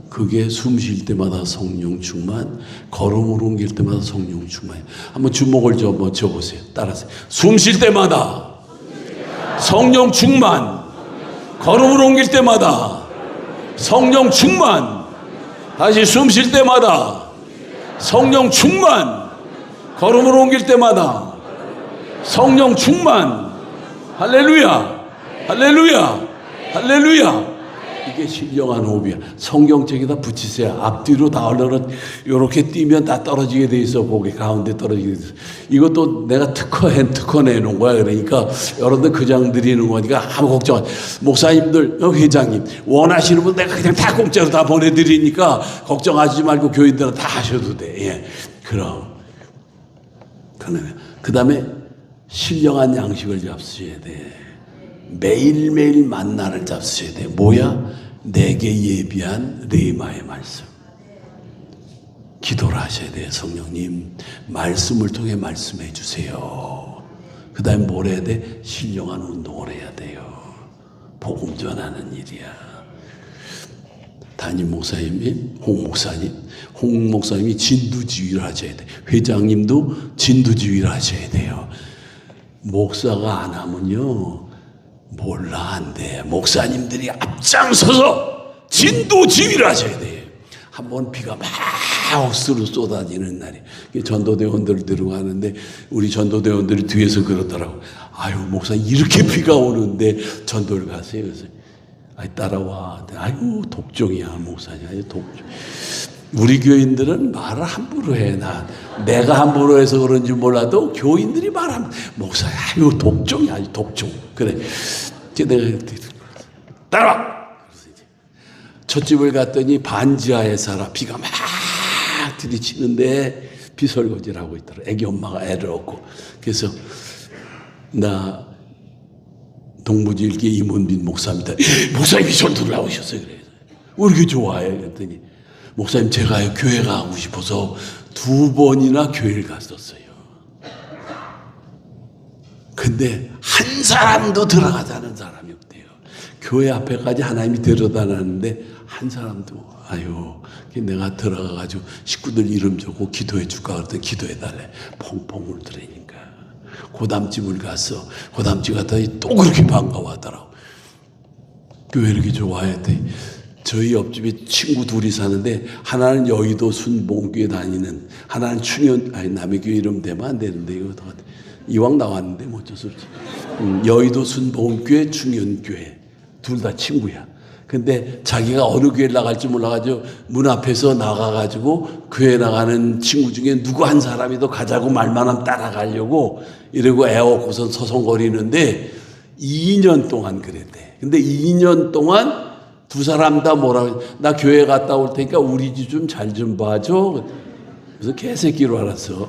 그게 숨 쉴 때마다 성령 충만, 걸음을 옮길 때마다 성령 충만. 한번 주목을 한번 줘보세요. 따라하세요. 숨 쉴 때마다 성령 충만, 걸음을 옮길 때마다 성령 충만. 다시 숨 쉴 때마다 성령 충만, 걸음을 옮길 때마다 성령 충만. 할렐루야, 할렐루야, 할렐루야. 이게 신령한 호흡이야. 성경책에다 붙이세요. 앞뒤로 다 얼른 이렇게 뛰면 다 떨어지게 돼 있어. 거기 가운데 떨어지게 돼 있어. 이것도 내가 특허 내놓은 거야. 그러니까 여러분들 그냥 드리는 거니까 아무 걱정. 목사님들, 회장님 원하시는 분 내가 그냥 다 공짜로 다 보내드리니까 걱정하지 말고 교인들은 다 하셔도 돼. 예. 그럼 그 다음에 신령한 양식을 잡수셔야 돼. 매일매일 만나를 잡수셔야 돼. 뭐야? 내게 예비한 레마의 말씀. 기도를 하셔야 돼요. 성령님 말씀을 통해 말씀해 주세요. 그 다음에 뭘 해야 돼? 신령한 운동을 해야 돼요. 복음 전하는 일이야. 담임 목사님이 홍 목사님이 진두지휘를 하셔야 돼. 회장님도 진두지휘를 하셔야 돼요. 목사가 안 하면요 몰라 안 돼. 목사님들이 앞장서서 진두지휘를 하셔야 돼. 한번 비가 막 억수로 쏟아지는 날이 전도대원들 들어가는데 우리 전도대원들이 뒤에서 그러더라고. 아유 목사 이렇게 비가 오는데 전도를 가세요. 그래서 아이 따라와. 아이고 독종이야 목사님. 아유 독종. 우리 교인들은 말을 함부로 해. 내가 함부로 해서 그런지 몰라도 교인들이 말하면 목사야 아유 독종이야 아주 독종. 그래. 내가 따라와. 첫 집을 갔더니 반지하에 살아. 비가 막 들이치는데 비설거지를 하고 있더라. 애기 엄마가 애를 얻고. 그래서 나 동부지일교 임원빈 목사입니다. 목사님이 전도를 나오셨어요. 그래. 왜 이렇게 좋아해? 그랬더니 목사님 제가 교회 가고 싶어서 2번이나 교회를 갔었어요. 근데 한 사람도 들어가자는 사람이 없대요. 교회 앞에까지 하나님이 데려다 놨는데 한 사람도 내가 들어가가지고 식구들 이름 적고 기도해 줄까 그랬더니 기도해 달래. 펑펑 울더라니까. 고담집을 갔어. 고담집 갔더니 또 그렇게 반가워하더라고. 교회 이렇게 좋아했더니 저희 옆집에 친구 둘이 사는데 하나는 여의도 순복음교회 다니는, 하나는 남의교회 이름 대면 안 되는데 이거 이왕 나왔는데 뭐 어쩔 수 없지. 여의도 순복음교회 충현교회 둘 다 친구야. 근데 자기가 어느 교회 나갈지 몰라가지고 문 앞에서 나가가지고 교회 나가는 친구 중에 누구 한 사람이도 가자고 말만 하면 따라가려고 이러고 애워고선 서성거리는데 2년 동안 그랬대. 근데 2년 동안 두 사람 다 뭐라고, 나 교회 갔다 올 테니까 우리 집 좀 잘 좀 봐줘. 그래서 개새끼로 알았어.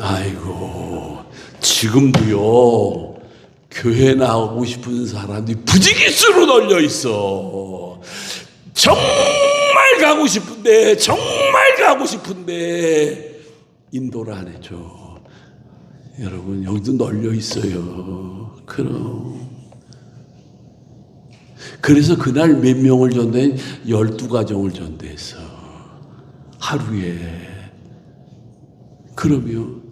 아이고, 지금도요 교회 나오고 싶은 사람들이 부지기수로 널려 있어. 정말 가고 싶은데 인도를 안 해줘. 여러분 여기도 널려 있어요. 그래서 그날 몇 명을 전도해? 12가정을 전도했어. 하루에. 그러면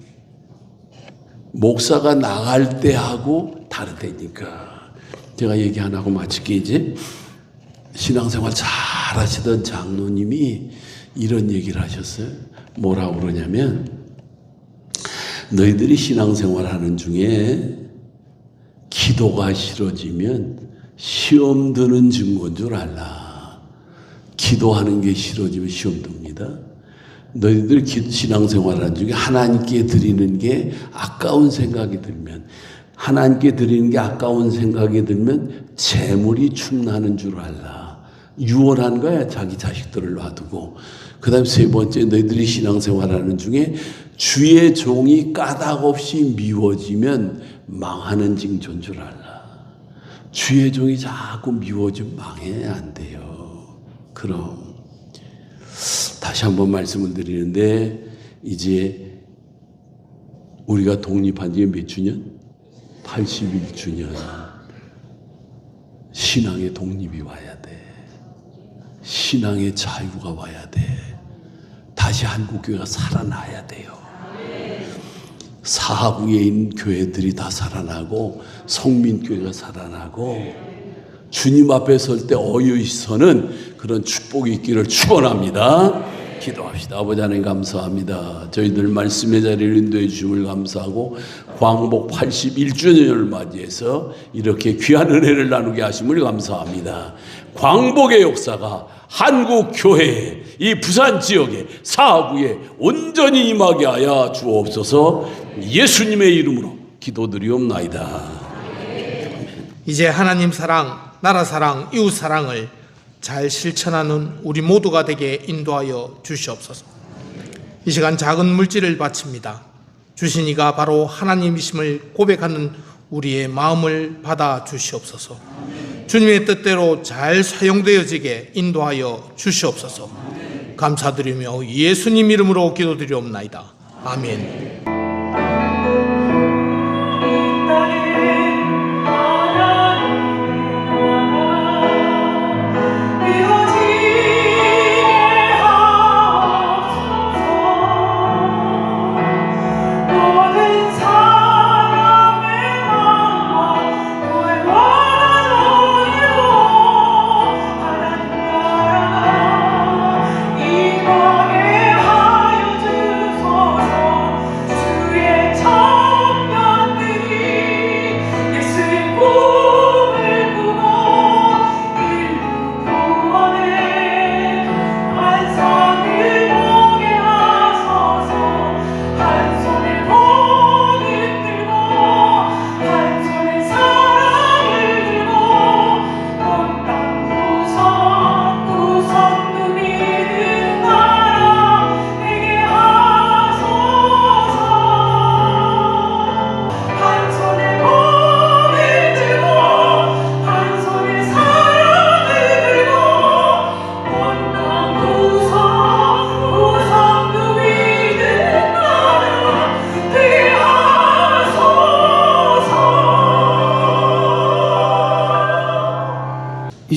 목사가 나갈 때 하고 다르다니까. 제가 얘기 안 하고 마칠게. 이제 신앙생활 잘 하시던 장로님이 이런 얘기를 하셨어요. 뭐라고 그러냐면, 너희들이 신앙생활 하는 중에 기도가 싫어지면 시험 드는 증거인 줄 알라. 기도하는 게 싫어지면 시험 듭니다. 너희들 신앙생활 하는 중에 하나님께 드리는 게 아까운 생각이 들면, 하나님께 드리는 게 아까운 생각이 들면 재물이 충나는 줄 알라. 유언한 거야. 자기 자식들을 놔두고. 그 다음 세 번째, 너희들이 신앙생활 하는 중에 주의 종이 까닭없이 미워지면 망하는 징조인 줄 알라. 주의 종이 자꾸 미워지면 망해 안 돼요. 그럼 다시 한번 말씀을 드리는데, 이제 우리가 독립한 지 몇 주년? 81주년. 신앙의 독립이 와야 돼. 신앙의 자유가 와야 돼. 다시 한국교회가 살아나야 돼요. 사하구에 있는 교회들이 다 살아나고 성민교회가 살아나고 주님 앞에 설 때 어여이 서는 그런 축복이 있기를 축원합니다. 기도합시다. 아버지 하나님 감사합니다. 저희들 말씀의 자리를 인도해 주심을 감사하고 광복 81주년을 맞이해서 이렇게 귀한 은혜를 나누게 하심을 감사합니다. 광복의 역사가 한국 교회에, 이 부산 지역에, 사하구에 온전히 임하게 하여 주옵소서. 예수님의 이름으로 기도드리옵나이다. 이제 하나님 사랑, 나라 사랑, 이웃 사랑을 잘 실천하는 우리 모두가 되게 인도하여 주시옵소서. 이 시간 작은 물질을 바칩니다. 주신 이가 바로 하나님이심을 고백하는 우리의 마음을 받아 주시옵소서. 주님의 뜻대로 잘 사용되어지게 인도하여 주시옵소서. 감사드리며 예수님 이름으로 기도드리옵나이다. 아멘. 주소서.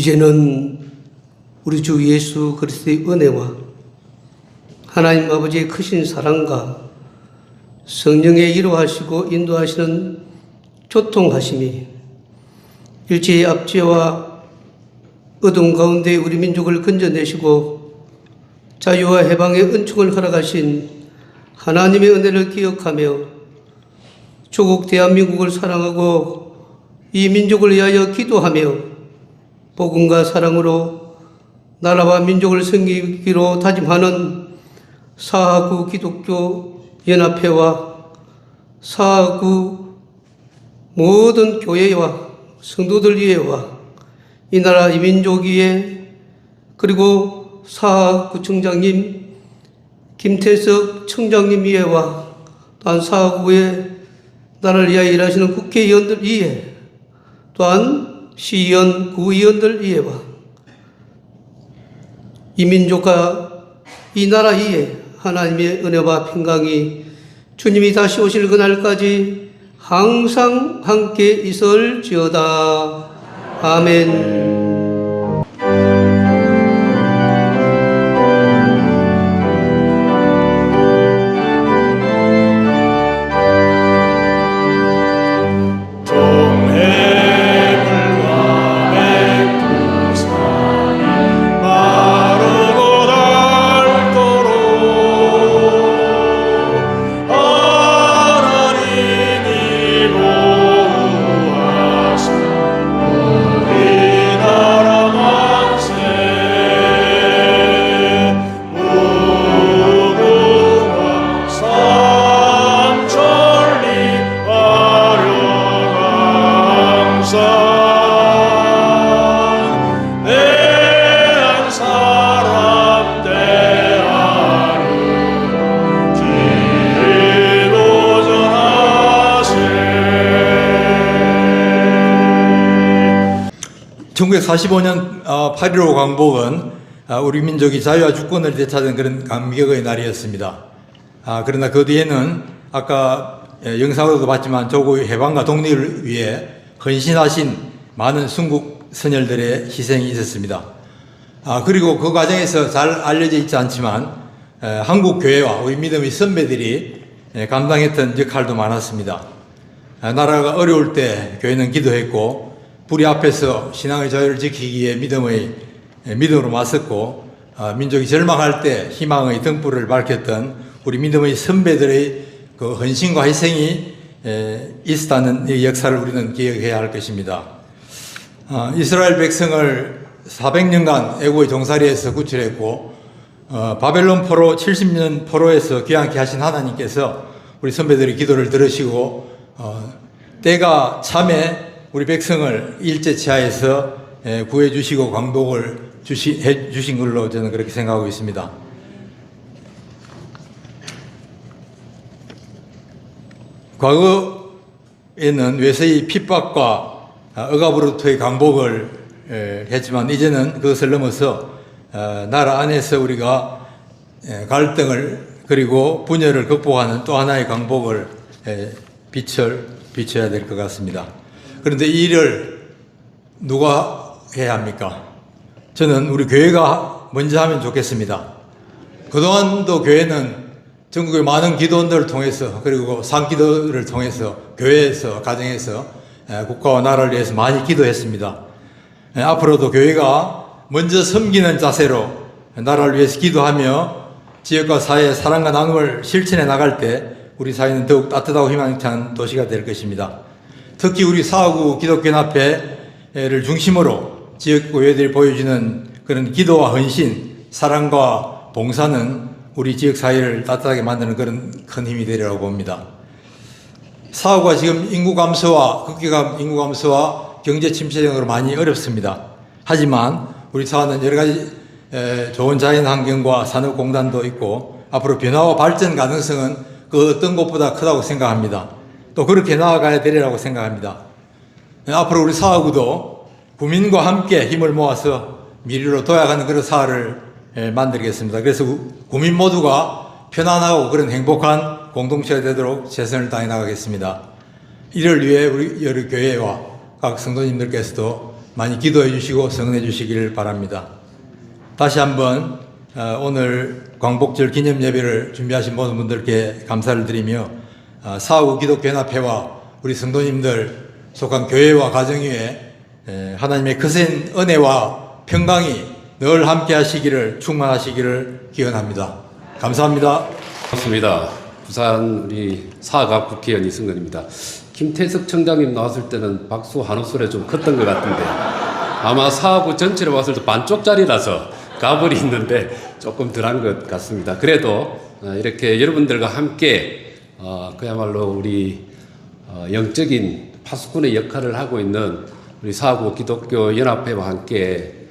이제는 우리 주 예수 그리스도의 은혜와 하나님 아버지의 크신 사랑과 성령의 이루하시고 인도하시는 교통하심이 일제의 압제와 어두운 가운데 우리 민족을 건져내시고 자유와 해방의 은총을 허락하신 하나님의 은혜를 기억하며 조국 대한민국을 사랑하고 이 민족을 위하여 기도하며 복음과 사랑으로 나라와 민족을 섬기기로 다짐하는 사하구 기독교 연합회와 사하구 모든 교회와 성도들 위에와 이 나라 이 민족 위에 그리고 사하구청장님 김태석 청장님 위에와 또한 사하구의 나라를 위하여 일하시는 국회의원들 위에 또한 시의원, 구의원들 위에와 이 민족과 이 나라 위에 하나님의 은혜와 평강이 주님이 다시 오실 그날까지 항상 함께 있을지어다. 아멘. (1945년) 8.15 광복은 우리 민족이 자유와 주권을 되찾은 그런 감격의 날이었습니다. 그러나 그 뒤에는 아까 영상으로도 봤지만 조국의 해방과 독립을 위해 헌신하신 많은 순국 선열들의 희생이 있었습니다. 그리고 그 과정에서 잘 알려져 있지 않지만 한국 교회와 우리 믿음의 선배들이 감당했던 역할도 많았습니다. 나라가 어려울 때 교회는 기도했고 불의 앞에서 신앙의 자유를 지키기 위해 믿음으로 맞섰고 민족이 절망할 때 희망의 등불을 밝혔던 우리 믿음의 선배들의 그 헌신과 희생이 있었다는 이 역사를 우리는 기억해야 할 것입니다. 이스라엘 백성을 400년간 애고의 종살이에서 구출했고 바벨론 포로 70년 포로에서 귀환케 하신 하나님께서 우리 선배들의 기도를 들으시고 때가 참에 우리 백성을 일제치하에서 구해 주시고 광복을 해 주신 걸로 저는 그렇게 생각하고 있습니다. 과거에는 외세의 핍박과 억압으로부터의 광복을 했지만 이제는 그것을 넘어서 나라 안에서 우리가 갈등을 그리고 분열을 극복하는 또 하나의 광복을 비춰야 될 것 같습니다. 그런데 이 일을 누가 해야 합니까? 저는 우리 교회가 먼저 하면 좋겠습니다. 그동안도 교회는 전국의 많은 기도원들을 통해서 그리고 상기도를 통해서 교회에서 가정에서 국가와 나라를 위해서 많이 기도했습니다. 앞으로도 교회가 먼저 섬기는 자세로 나라를 위해서 기도하며 지역과 사회의 사랑과 나눔을 실천해 나갈 때 우리 사회는 더욱 따뜻하고 희망찬 도시가 될 것입니다. 특히 우리 사하구 기독교연합회를 중심으로 지역교회들이 보여주는 그런 기도와 헌신, 사랑과 봉사는 우리 지역사회를 따뜻하게 만드는 그런 큰 힘이 되리라고 봅니다. 사하구가 지금 인구 감소와 극기감 인구 감소와 경제 침체 등으로 많이 어렵습니다. 하지만 우리 사하는 여러 가지 좋은 자연 환경과 산업공단도 있고 앞으로 변화와 발전 가능성은 그 어떤 곳보다 크다고 생각합니다. 또 그렇게 나아가야 되리라고 생각합니다. 앞으로 우리 사하구도 구민과 함께 힘을 모아서 미래로 도약하는 그런 사회를 만들겠습니다. 그래서 구민 모두가 편안하고 그런 행복한 공동체가 되도록 최선을 다해 나가겠습니다. 이를 위해 우리 여러 교회와 각 성도님들께서도 많이 기도해 주시고 성원해 주시길 바랍니다. 다시 한번 오늘 광복절 기념 예배를 준비하신 모든 분들께 감사를 드리며 사후 기독교연합회와 우리 성도님들 속한 교회와 가정 위에 하나님의 거센 은혜와 평강이 늘 함께 하시기를 충만하시기를 기원합니다. 감사합니다. 반갑습니다. 부산 우리 사각 국회의원 이승근입니다. 김태석 청장님 나왔을 때는 박수 한 호소리 좀 컸던 것 같은데 아마 사하구 전체를 봤을 때 반쪽짜리라서 가불이 있는데 조금 덜한 것 같습니다. 그래도 이렇게 여러분들과 함께 그야말로 우리 영적인 파수꾼의 역할을 하고 있는 우리 사하구 기독교 연합회와 함께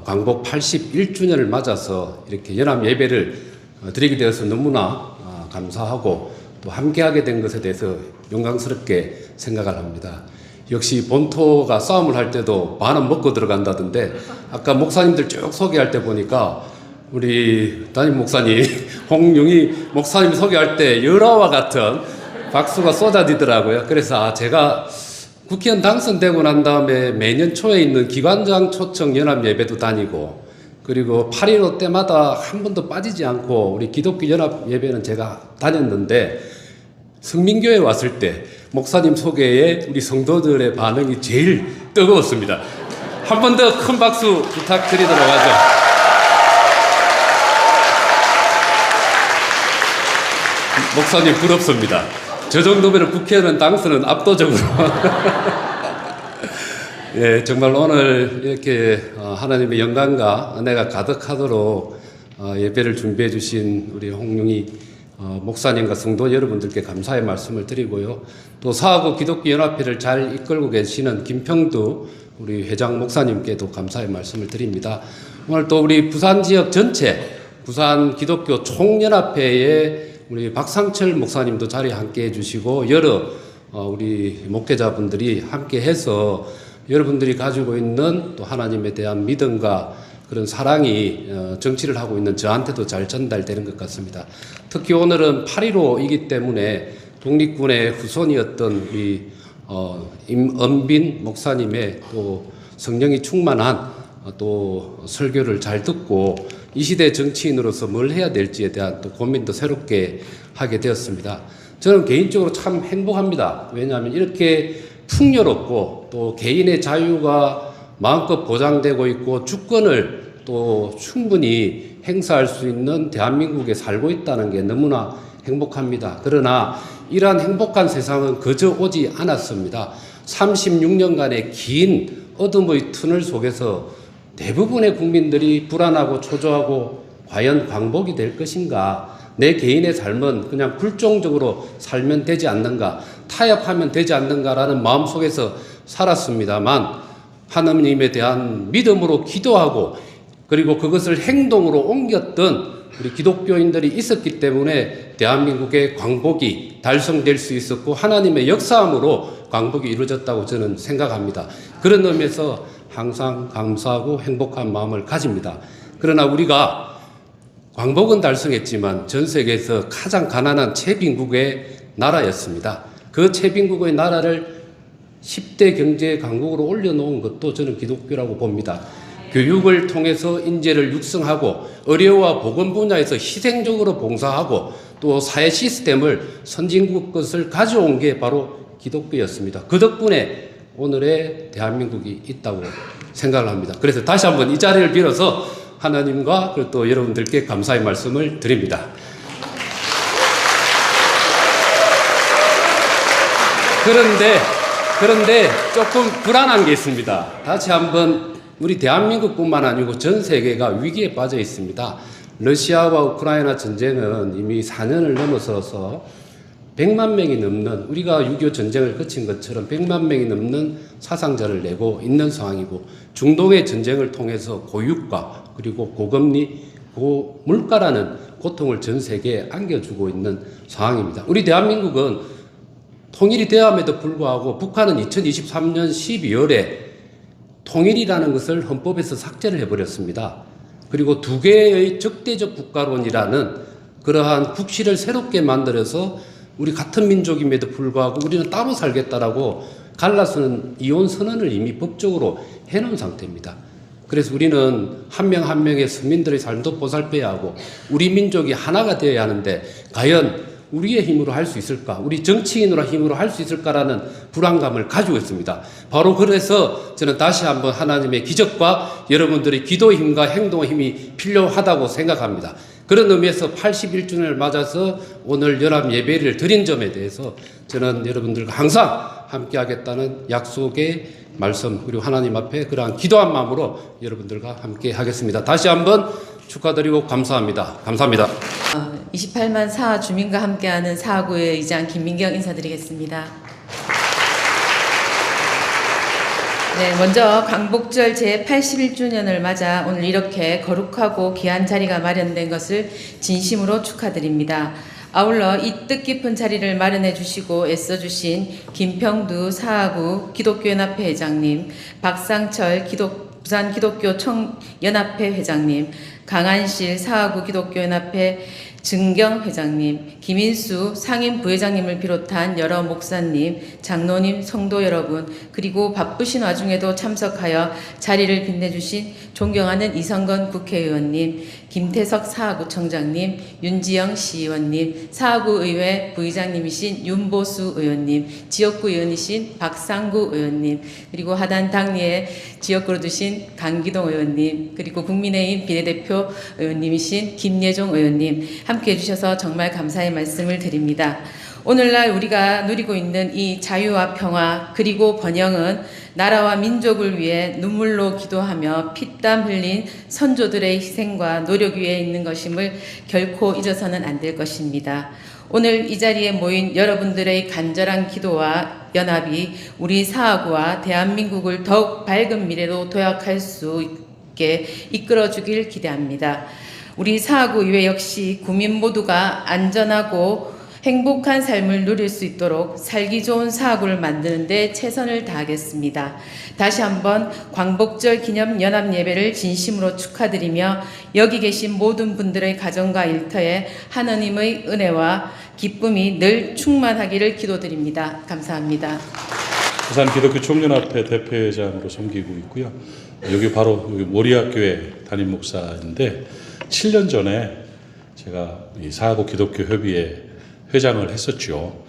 광복 81주년을 맞아서 이렇게 연합 예배를 드리게 되어서 너무나 감사하고 또 함께하게 된 것에 대해서 영광스럽게 생각을 합니다. 역시 본토가 싸움을 할 때도 반은 먹고 들어간다던데 아까 목사님들 쭉 소개할 때 보니까 우리 담임 목사님 홍용희 목사님 소개할 때 열화와 같은 박수가 쏟아지더라고요. 그래서 제가 국회의원 당선되고 난 다음에 매년 초에 있는 기관장 초청 연합 예배도 다니고 그리고 8.15 때마다 한 번도 빠지지 않고 우리 기독교 연합 예배는 제가 다녔는데 성민교회 왔을 때 목사님 소개에 우리 성도들의 반응이 제일 뜨거웠습니다. 한 번 더 큰 박수 부탁드리도록 하죠. 목사님 부럽습니다. 저 정도면 국회의원 당선은 압도적으로. 예, 정말 오늘 이렇게 하나님의 영광과 은혜가 가득하도록 예배를 준비해 주신 우리 홍용희 목사님과 성도 여러분들께 감사의 말씀을 드리고요. 또 사하구 기독교연합회를 잘 이끌고 계시는 김평두 우리 회장 목사님께도 감사의 말씀을 드립니다. 오늘 또 우리 부산 지역 전체 부산 기독교 총연합회의 우리 박상철 목사님도 자리에 함께 해주시고 여러 우리 목회자분들이 함께 해서 여러분들이 가지고 있는 또 하나님에 대한 믿음과 그런 사랑이 정치를 하고 있는 저한테도 잘 전달되는 것 같습니다. 특히 오늘은 8.15이기 때문에 독립군의 후손이었던 우리 임은빈 목사님의 또 성령이 충만한 또 설교를 잘 듣고 이 시대 정치인으로서 뭘 해야 될지에 대한 또 고민도 새롭게 하게 되었습니다. 저는 개인적으로 참 행복합니다. 왜냐하면 이렇게 풍요롭고 또 개인의 자유가 마음껏 보장되고 있고 주권을 또 충분히 행사할 수 있는 대한민국에 살고 있다는 게 너무나 행복합니다. 그러나 이러한 행복한 세상은 그저 오지 않았습니다. 36년간의 긴 어둠의 터널 속에서 대부분의 국민들이 불안하고 초조하고 과연 광복이 될 것인가? 내 개인의 삶은 그냥 굴종적으로 살면 되지 않는가? 타협하면 되지 않는가라는 마음속에서 살았습니다만 하나님에 대한 믿음으로 기도하고 그리고 그것을 행동으로 옮겼던 우리 기독교인들이 있었기 때문에 대한민국의 광복이 달성될 수 있었고 하나님의 역사함으로 광복이 이루어졌다고 저는 생각합니다. 그런 의미에서 항상 감사하고 행복한 마음을 가집니다. 그러나 우리가 광복은 달성했지만 전 세계에서 가장 가난한 최빈국의 나라였습니다. 그 최빈국의 나라를 10대 경제 강국으로 올려놓은 것도 저는 기독교라고 봅니다. 교육을 통해서 인재를 육성하고 의료와 보건 분야에서 희생적으로 봉사하고 또 사회 시스템을 선진국 것을 가져온 게 바로 기독교였습니다. 그 덕분에 오늘의 대한민국이 있다고 생각을 합니다. 그래서 다시 한번 이 자리를 빌어서 하나님과 그리고 또 여러분들께 감사의 말씀을 드립니다. 그런데 조금 불안한 게 있습니다. 다시 한번 우리 대한민국뿐만 아니고 전 세계가 위기에 빠져 있습니다. 러시아와 우크라이나 전쟁은 이미 4년을 넘어서서 100만 명이 넘는 우리가 6.25 전쟁을 거친 것처럼 100만 명이 넘는 사상자를 내고 있는 상황이고 중동의 전쟁을 통해서 고유가 그리고 고금리, 고물가라는 고통을 전 세계에 안겨주고 있는 상황입니다. 우리 대한민국은 통일이 되었음에도 불구하고 북한은 2023년 12월에 통일이라는 것을 헌법에서 삭제를 해버렸습니다. 그리고 두 개의 적대적 국가론이라는 그러한 국시를 새롭게 만들어서 우리 같은 민족임에도 불구하고 우리는 따로 살겠다라고 갈라서는 이혼 선언을 이미 법적으로 해놓은 상태입니다. 그래서 우리는 한 명 한 명의 서민들의 삶도 보살펴야 하고 우리 민족이 하나가 되어야 하는데 과연 우리의 힘으로 할 수 있을까? 우리 정치인으로 힘으로 할 수 있을까라는 불안감을 가지고 있습니다. 바로 그래서 저는 다시 한번 하나님의 기적과 여러분들의 기도의 힘과 행동의 힘이 필요하다고 생각합니다. 그런 의미에서 81주년을 맞아서 오늘 연합 예배를 드린 점에 대해서 저는 여러분들과 항상 함께 하겠다는 약속의 말씀 그리고 하나님 앞에 그러한 기도한 마음으로 여러분들과 함께 하겠습니다. 다시 한번 축하드리고 감사합니다. 감사합니다. 28만 사하 주민과 함께하는 사하구의 의장 김민경 인사드리겠습니다. 네, 먼저 광복절 제81주년을 맞아 오늘 이렇게 거룩하고 귀한 자리가 마련된 것을 진심으로 축하드립니다. 아울러 이 뜻깊은 자리를 마련해 주시고 애써 주신 김평두 사하구 기독교연합회 회장님, 박상철 부산 기독교 청연합회 회장님, 강한실 사하구 기독교연합회 증경 회장님, 김인수 상임 부회장님을 비롯한 여러 목사님, 장로님, 성도 여러분, 그리고 바쁘신 와중에도 참석하여 자리를 빛내주신 존경하는 이성건 국회의원님, 김태석 사하구청장님, 윤지영 시의원님, 사하구의회 부의장님이신 윤보수 의원님, 지역구 의원이신 박상구 의원님, 그리고 하단 당리에 지역구로 두신 강기동 의원님, 그리고 국민의힘 비례대표 의원님이신 김예종 의원님, 함께 해주셔서 정말 감사의 말씀을 드립니다. 오늘날 우리가 누리고 있는 이 자유와 평화 그리고 번영은 나라와 민족을 위해 눈물로 기도하며 피땀 흘린 선조들의 희생과 노력 위에 있는 것임을 결코 잊어서는 안 될 것입니다. 오늘 이 자리에 모인 여러분들의 간절한 기도와 연합이 우리 사하구와 대한민국을 더욱 밝은 미래로 도약할 수 있게 이끌어주길 기대합니다. 우리 사하구 의회 역시 국민 모두가 안전하고 행복한 삶을 누릴 수 있도록 살기 좋은 사하구를 만드는 데 최선을 다하겠습니다. 다시 한번 광복절 기념 연합 예배를 진심으로 축하드리며 여기 계신 모든 분들의 가정과 일터에 하느님의 은혜와 기쁨이 늘 충만하기를 기도드립니다. 감사합니다. 부산 기독교 총연합회 대표회장으로 섬기고 있고요. 여기 바로 여기 모리아교회 담임 목사인데 7년 전에 제가 이 사하구 기독교 협의회 회장을 했었죠.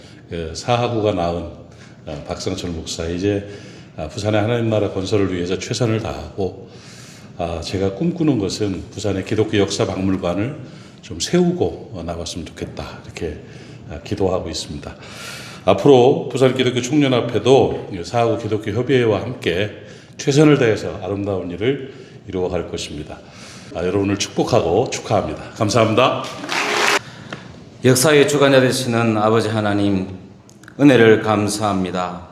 사하구가 낳은 박상철 목사 이제 부산의 하나님 나라 건설을 위해서 최선을 다하고 제가 꿈꾸는 것은 부산의 기독교 역사 박물관을 좀 세우고 나왔으면 좋겠다 이렇게 기도하고 있습니다. 앞으로 부산 기독교 총연합회도 사하구 기독교 협의회와 함께 최선을 다해서 아름다운 일을 이루어갈 것입니다. 여러분을 축복하고 축하합니다. 감사합니다. 역사의 주관자 되시는 아버지 하나님, 은혜를 감사합니다.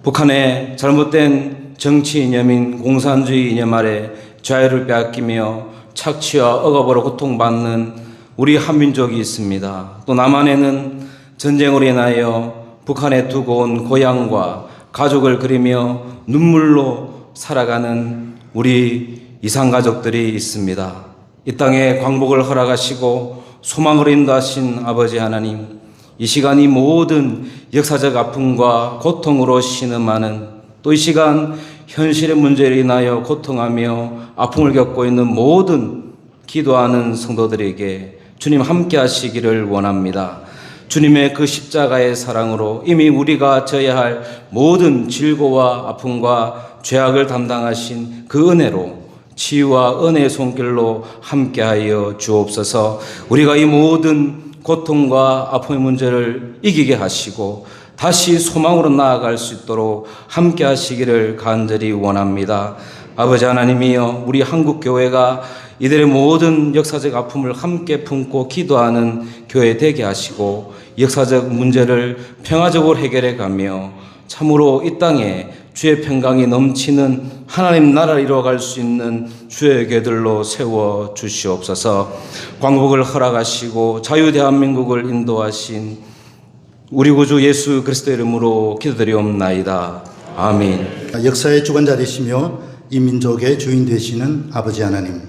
북한의 잘못된 정치 이념인 공산주의 이념 아래 자유를 빼앗기며 착취와 억압으로 고통받는 우리 한민족이 있습니다. 또 남한에는 전쟁으로 인하여 북한에 두고 온 고향과 가족을 그리며 눈물로 살아가는 우리 이산가족들이 있습니다. 이 땅에 광복을 허락하시고 소망을 인도하신 아버지 하나님, 이 시간 이 모든 역사적 아픔과 고통으로 신음하는 또 이 시간 현실의 문제로 인하여 고통하며 아픔을 겪고 있는 모든 기도하는 성도들에게 주님 함께 하시기를 원합니다. 주님의 그 십자가의 사랑으로 이미 우리가 져야 할 모든 질고와 아픔과 죄악을 담당하신 그 은혜로 치유와 은혜의 손길로 함께하여 주옵소서. 우리가 이 모든 고통과 아픔의 문제를 이기게 하시고 다시 소망으로 나아갈 수 있도록 함께 하시기를 간절히 원합니다. 아버지 하나님이여, 우리 한국교회가 이들의 모든 역사적 아픔을 함께 품고 기도하는 교회 되게 하시고 역사적 문제를 평화적으로 해결해 가며 참으로 이 땅에 주의 평강이 넘치는 하나님 나라를 이루어갈 수 있는 주의 교회들로 세워 주시옵소서. 광복을 허락하시고 자유 대한민국을 인도하신 우리 구주 예수 그리스도의 이름으로 기도드리옵나이다. 아멘. 역사의 주관자 되시며 이 민족의 주인 되시는 아버지 하나님,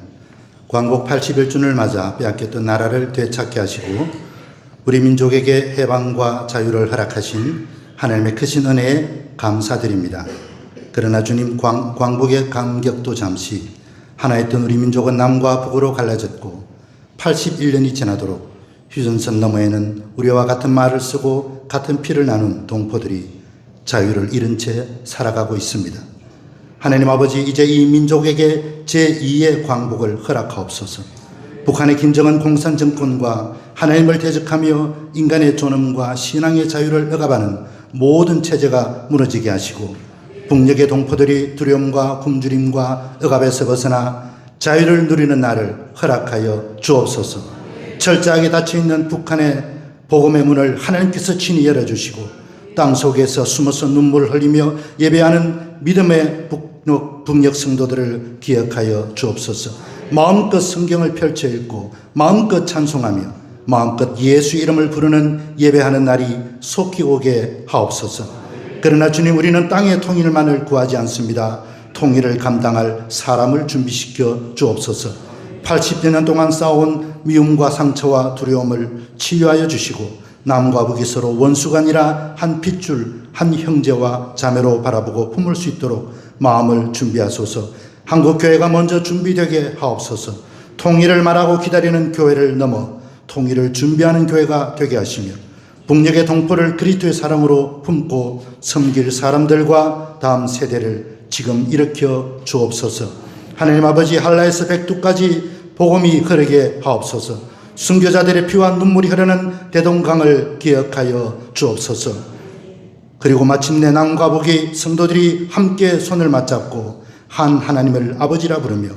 광복 81주년을 맞아 빼앗겼던 나라를 되찾게 하시고 우리 민족에게 해방과 자유를 허락하신 하나님의 크신 은혜에 감사드립니다. 그러나 주님 광복의 감격도 잠시 하나였던 우리 민족은 남과 북으로 갈라졌고 81년이 지나도록 휴전선 너머에는 우리와 같은 말을 쓰고 같은 피를 나눈 동포들이 자유를 잃은 채 살아가고 있습니다. 하나님 아버지, 이제 이 민족에게 제2의 광복을 허락하옵소서. 북한의 김정은 공산정권과 하나님을 대적하며 인간의 존엄과 신앙의 자유를 억압하는 모든 체제가 무너지게 하시고 북녘의 동포들이 두려움과 굶주림과 억압에서 벗어나 자유를 누리는 날을 허락하여 주옵소서. 철저하게 닫혀있는 북한의 복음의 문을 하나님께서 친히 열어주시고 땅 속에서 숨어서 눈물을 흘리며 예배하는 믿음의 북녘 성도들을 기억하여 주옵소서. 마음껏 성경을 펼쳐 읽고 마음껏 찬송하며 마음껏 예수 이름을 부르는 예배하는 날이 속히 오게 하옵소서. 그러나 주님, 우리는 땅의 통일만을 구하지 않습니다. 통일을 감당할 사람을 준비시켜 주옵소서. 80여 년 동안 쌓아온 미움과 상처와 두려움을 치유하여 주시고 남과 북이 서로 원수가 아니라 한 핏줄 한 형제와 자매로 바라보고 품을 수 있도록 마음을 준비하소서. 한국교회가 먼저 준비되게 하옵소서. 통일을 말하고 기다리는 교회를 넘어 통일을 준비하는 교회가 되게 하시며 북녘의 동포를 그리스도의 사랑으로 품고 섬길 사람들과 다음 세대를 지금 일으켜 주옵소서. 하나님 아버지, 한라에서 백두까지 복음이 흐르게 하옵소서. 순교자들의 피와 눈물이 흐르는 대동강을 기억하여 주옵소서. 그리고 마침내 남과 북이 성도들이 함께 손을 맞잡고 한 하나님을 아버지라 부르며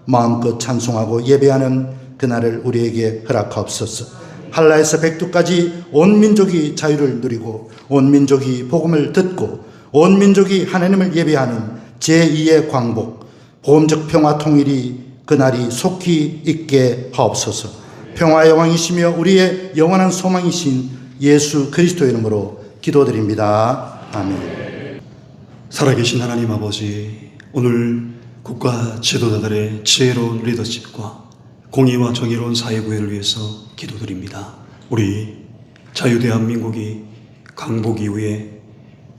마음껏 찬송하고 예배하는 그날을 우리에게 허락하옵소서. 한라에서 백두까지 온 민족이 자유를 누리고 온 민족이 복음을 듣고 온 민족이 하나님을 예배하는 제2의 광복, 보험적 평화 통일이 그날이 속히 있게 하옵소서. 평화의 여왕이시며 우리의 영원한 소망이신 예수 그리스도의 이름으로 기도드립니다. 아멘. 살아계신 하나님 아버지, 오늘 국가 지도자들의 지혜로운 리더십과 공의와 정의로운 사회구현을 위해서 기도드립니다. 우리 자유대한민국이 광복 이후에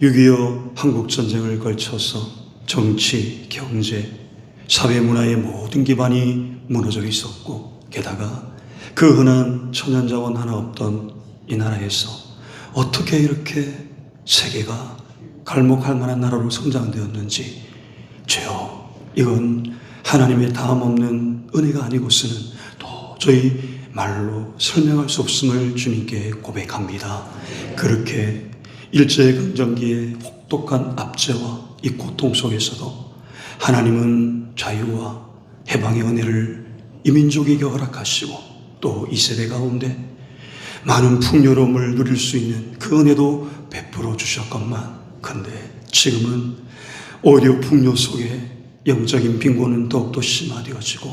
6.25 한국전쟁을 걸쳐서 정치, 경제, 사회문화의 모든 기반이 무너져 있었고 게다가 그 흔한 천연자원 하나 없던 이 나라에서 어떻게 이렇게 세계가 갈목할 만한 나라로 성장되었는지, 주여, 이건 하나님의 다함없는 은혜가 아니고서는 도저히 말로 설명할 수 없음을 주님께 고백합니다. 그렇게 일제강점기의 혹독한 압제와 이 고통 속에서도 하나님은 자유와 해방의 은혜를 이 민족에게 허락하시고 또 이 세대 가운데 많은 풍요로움을 누릴 수 있는 그 은혜도 베풀어 주셨건만, 근데 지금은 오히려 풍요 속에 영적인 빈곤은 더욱더 심화되어지고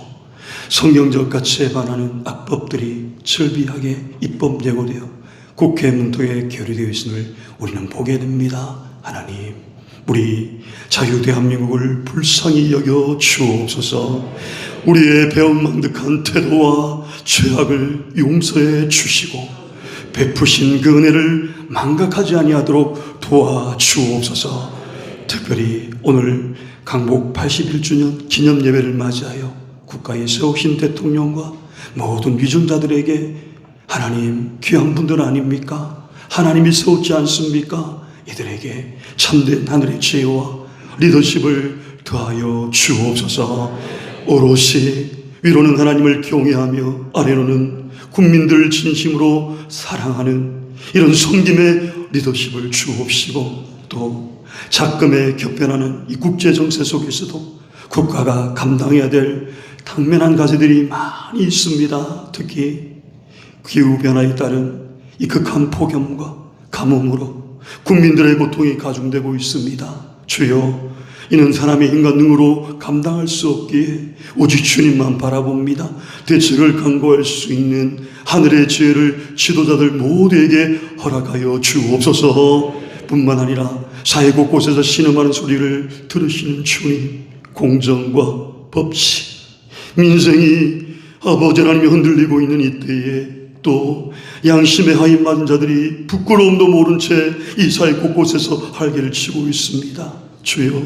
성경적 가치에 반하는 악법들이 절비하게 입법 예고되어 국회 문턱에 결의되어 있음을 우리는 보게 됩니다. 하나님, 우리 자유대한민국을 불쌍히 여겨 주옵소서. 우리의 배은망덕한 태도와 죄악을 용서해 주시고 베푸신 그 은혜를 망각하지 아니하도록 도와주옵소서. 특별히 오늘 강복 81주년 기념예배를 맞이하여 국가에 세우신 대통령과 모든 위정자들에게 하나님 귀한 분들 아닙니까? 하나님이 세웠지 않습니까? 이들에게 참된 하늘의 지혜와 리더십을 더하여 주옵소서. 오롯이 위로는 하나님을 경외하며 아래로는 국민들을 진심으로 사랑하는 이런 섬김의 리더십을 주옵시고, 또 작금에 격변하는 이 국제 정세 속에서도 국가가 감당해야 될 당면한 과제들이 많이 있습니다. 특히 기후변화에 따른 이 극한 폭염과 가뭄으로 국민들의 고통이 가중되고 있습니다. 주여, 이는 사람의 인간 능으로 감당할 수 없기에 오직 주님만 바라봅니다. 대책을 강구할 수 있는 하늘의 지혜를 지도자들 모두에게 허락하여 주옵소서. 뿐만 아니라 사회 곳곳에서 신음하는 소리를 들으시는 주님, 공정과 법치, 민생이 아버지 하나님이 흔들리고 있는 이때에 또 양심의 하인 맞은 자들이 부끄러움도 모른 채 이 사회 곳곳에서 할개를 치고 있습니다. 주여,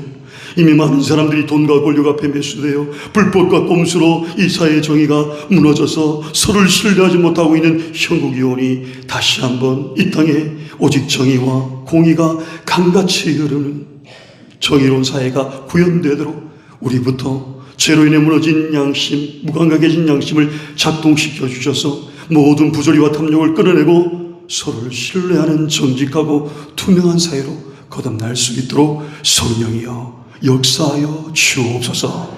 이미 많은 사람들이 돈과 권력 앞에 매수되어 불법과 꼼수로 이 사회의 정의가 무너져서 서로를 신뢰하지 못하고 있는 형국이 오니 다시 한번 이 땅에 오직 정의와 공의가 강같이 흐르는 정의로운 사회가 구현되도록 우리부터 죄로 인해 무너진 양심, 무감각해진 양심을 작동시켜 주셔서 모든 부조리와 탐욕을 끌어내고 서로를 신뢰하는 정직하고 투명한 사회로 거듭날 수 있도록 성령이여 역사하여 주옵소서.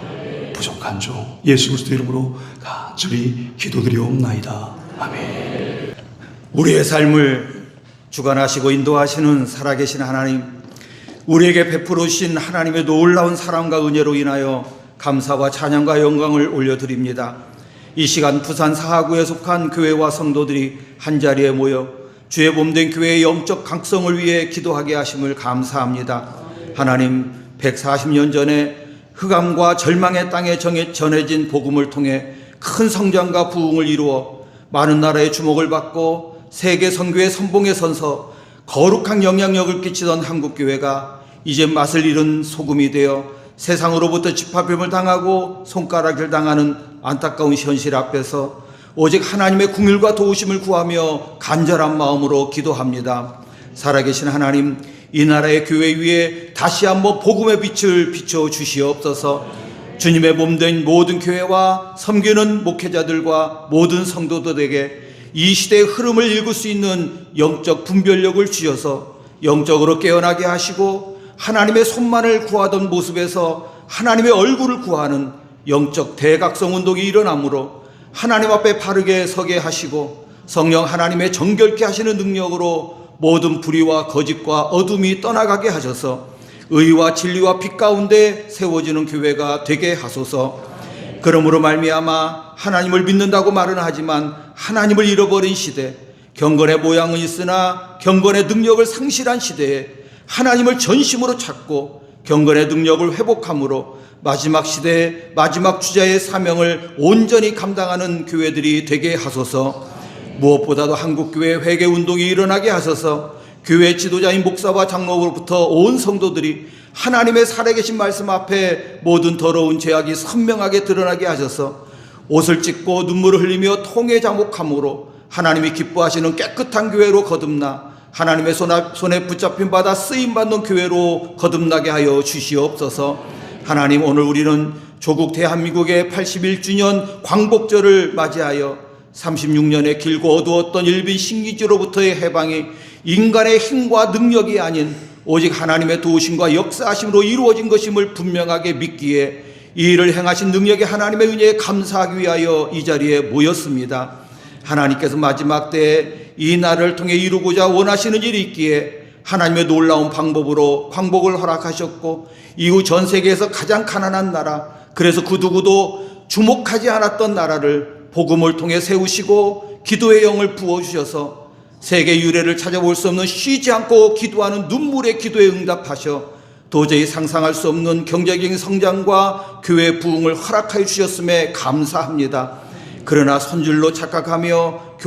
부족한 종 예수 그리스도 이름으로 간절히 기도드리옵나이다. 아멘. 우리의 삶을 주관하시고 인도하시는 살아계신 하나님, 우리에게 베풀어 주신 하나님의 놀라운 사랑과 은혜로 인하여 감사와 찬양과 영광을 올려드립니다. 이 시간 부산 사하구에 속한 교회와 성도들이 한자리에 모여 주의 몸된 교회의 영적 강성을 위해 기도하게 하심을 감사합니다. 하나님, 140년 전에 흑암과 절망의 땅에 전해진 복음을 통해 큰 성장과 부흥을 이루어 많은 나라의 주목을 받고 세계 선교의 선봉에 선서 거룩한 영향력을 끼치던 한국교회가 이제 맛을 잃은 소금이 되어 세상으로부터 집합임을 당하고 손가락을 당하는 안타까운 현실 앞에서 오직 하나님의 긍휼과 도우심을 구하며 간절한 마음으로 기도합니다. 살아계신 하나님, 이 나라의 교회 위에 다시 한번 복음의 빛을 비춰 주시옵소서. 주님의 몸된 모든 교회와 섬기는 목회자들과 모든 성도들에게 이 시대의 흐름을 읽을 수 있는 영적 분별력을 주셔서 영적으로 깨어나게 하시고 하나님의 손만을 구하던 모습에서 하나님의 얼굴을 구하는 영적 대각성 운동이 일어나므로 하나님 앞에 바르게 서게 하시고 성령 하나님의 정결케 하시는 능력으로 모든 불의와 거짓과 어둠이 떠나가게 하셔서 의와 진리와 빛 가운데 세워지는 교회가 되게 하소서. 그러므로 말미암아 하나님을 믿는다고 말은 하지만 하나님을 잃어버린 시대, 경건의 모양은 있으나 경건의 능력을 상실한 시대에 하나님을 전심으로 찾고 경건의 능력을 회복함으로 마지막 시대의 마지막 주자의 사명을 온전히 감당하는 교회들이 되게 하소서. 무엇보다도 한국교회 회개운동이 일어나게 하소서. 교회 지도자인 목사와 장로로부터 온 성도들이 하나님의 살아계신 말씀 앞에 모든 더러운 죄악이 선명하게 드러나게 하셔서 옷을 찢고 눈물을 흘리며 통회 자목함으로 하나님이 기뻐하시는 깨끗한 교회로 거듭나 하나님의 손에 붙잡힌 바다 쓰임받는 교회로 거듭나게 하여 주시옵소서. 하나님, 오늘 우리는 조국 대한민국의 81주년 광복절을 맞이하여 36년의 길고 어두웠던 일빈 식민지로부터의 해방이 인간의 힘과 능력이 아닌 오직 하나님의 도우심과 역사하심으로 이루어진 것임을 분명하게 믿기에 이 일을 행하신 능력의 하나님의 은혜에 감사하기 위하여 이 자리에 모였습니다. 하나님께서 마지막 때에 이 날을 통해 이루고자 원하시는 일이 있기에 하나님의 놀라운 방법으로 광복을 허락하셨고 이후 전 세계에서 가장 가난한 나라, 그래서 그 누구도 주목하지 않았던 나라를 복음을 통해 세우시고 기도의 영을 부어주셔서 세계 유래를 찾아볼 수 없는 쉬지 않고 기도하는 눈물의 기도에 응답하셔 도저히 상상할 수 없는 경제적인 성장과 교회 부흥을 허락하여 주셨음에 감사합니다. 그러나 손질로 착각하며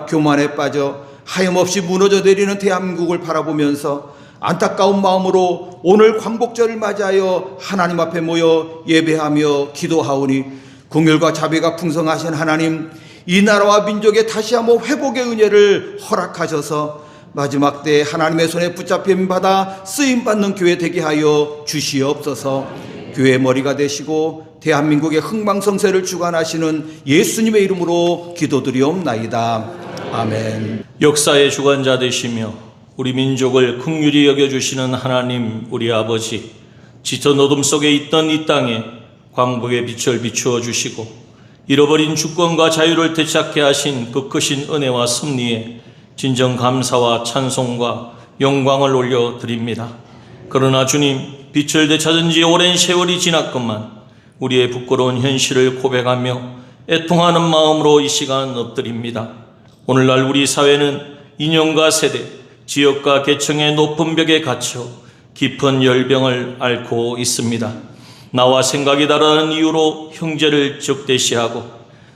교만에 빠져 하염없이 무너져 내리는 대한민국을 바라보면서 안타까운 마음으로 오늘 광복절을 맞이하여 하나님 앞에 모여 예배하며 기도하오니 긍휼과 자비가 풍성하신 하나님, 이 나라와 민족에 다시 한번 회복의 은혜를 허락하셔서 마지막 때 하나님의 손에 붙잡힘 받아 쓰임받는 교회 되게 하여 주시옵소서. 교회의 머리가 되시고 대한민국의 흥망성쇠를 주관하시는 예수님의 이름으로 기도드리옵나이다. 아멘. 역사의 주관자 되시며 우리 민족을 긍휼히 여겨주시는 하나님, 우리 아버지, 짙은 어둠 속에 있던 이 땅에 광복의 빛을 비추어 주시고 잃어버린 주권과 자유를 되찾게 하신 그 크신 은혜와 섭리에 진정 감사와 찬송과 영광을 올려드립니다. 그러나 주님, 빛을 되찾은 지 오랜 세월이 지났건만 우리의 부끄러운 현실을 고백하며 애통하는 마음으로 이 시간 엎드립니다. 오늘날 우리 사회는 이념과 세대, 지역과 계층의 높은 벽에 갇혀 깊은 열병을 앓고 있습니다. 나와 생각이 다르다는 이유로 형제를 적대시하고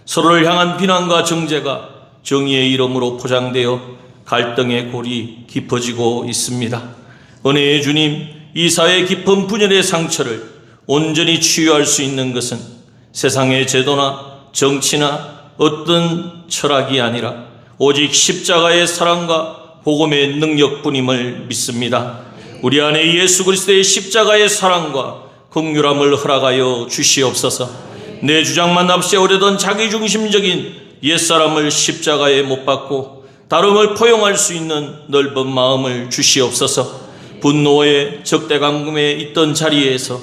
서로를 향한 비난과 정죄가 정의의 이름으로 포장되어 갈등의 골이 깊어지고 있습니다. 은혜의 주님, 이 사회의 깊은 분열의 상처를 온전히 치유할 수 있는 것은 세상의 제도나 정치나 어떤 철학이 아니라 오직 십자가의 사랑과 복음의 능력뿐임을 믿습니다. 우리 안에 예수 그리스도의 십자가의 사랑과 긍휼함을 허락하여 주시옵소서. 내 주장만 앞세우려던 자기중심적인 옛사람을 십자가에 못 박고 다름을 포용할 수 있는 넓은 마음을 주시옵소서. 분노의 적대감금에 있던 자리에서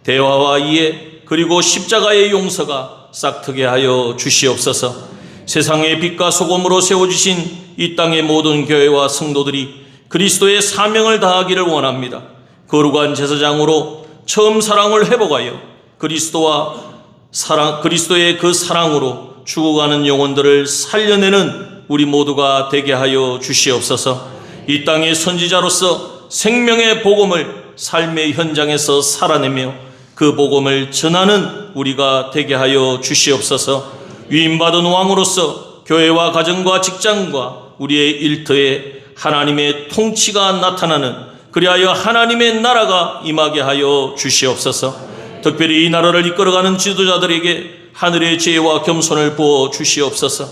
대화와 이해 그리고 십자가의 용서가 싹트게 하여 주시옵소서. 세상의 빛과 소금으로 세워주신 이 땅의 모든 교회와 성도들이 그리스도의 사명을 다하기를 원합니다. 거룩한 제사장으로 처음 사랑을 회복하여 그리스도의 그 사랑으로 죽어가는 영혼들을 살려내는 우리 모두가 되게 하여 주시옵소서. 이 땅의 선지자로서 생명의 복음을 삶의 현장에서 살아내며 그 복음을 전하는 우리가 되게 하여 주시옵소서. 위임받은 왕으로서 교회와 가정과 직장과 우리의 일터에 하나님의 통치가 나타나는, 그리하여 하나님의 나라가 임하게 하여 주시옵소서. 특별히 이 나라를 이끌어가는 지도자들에게 하늘의 지혜와 겸손을 부어 주시옵소서.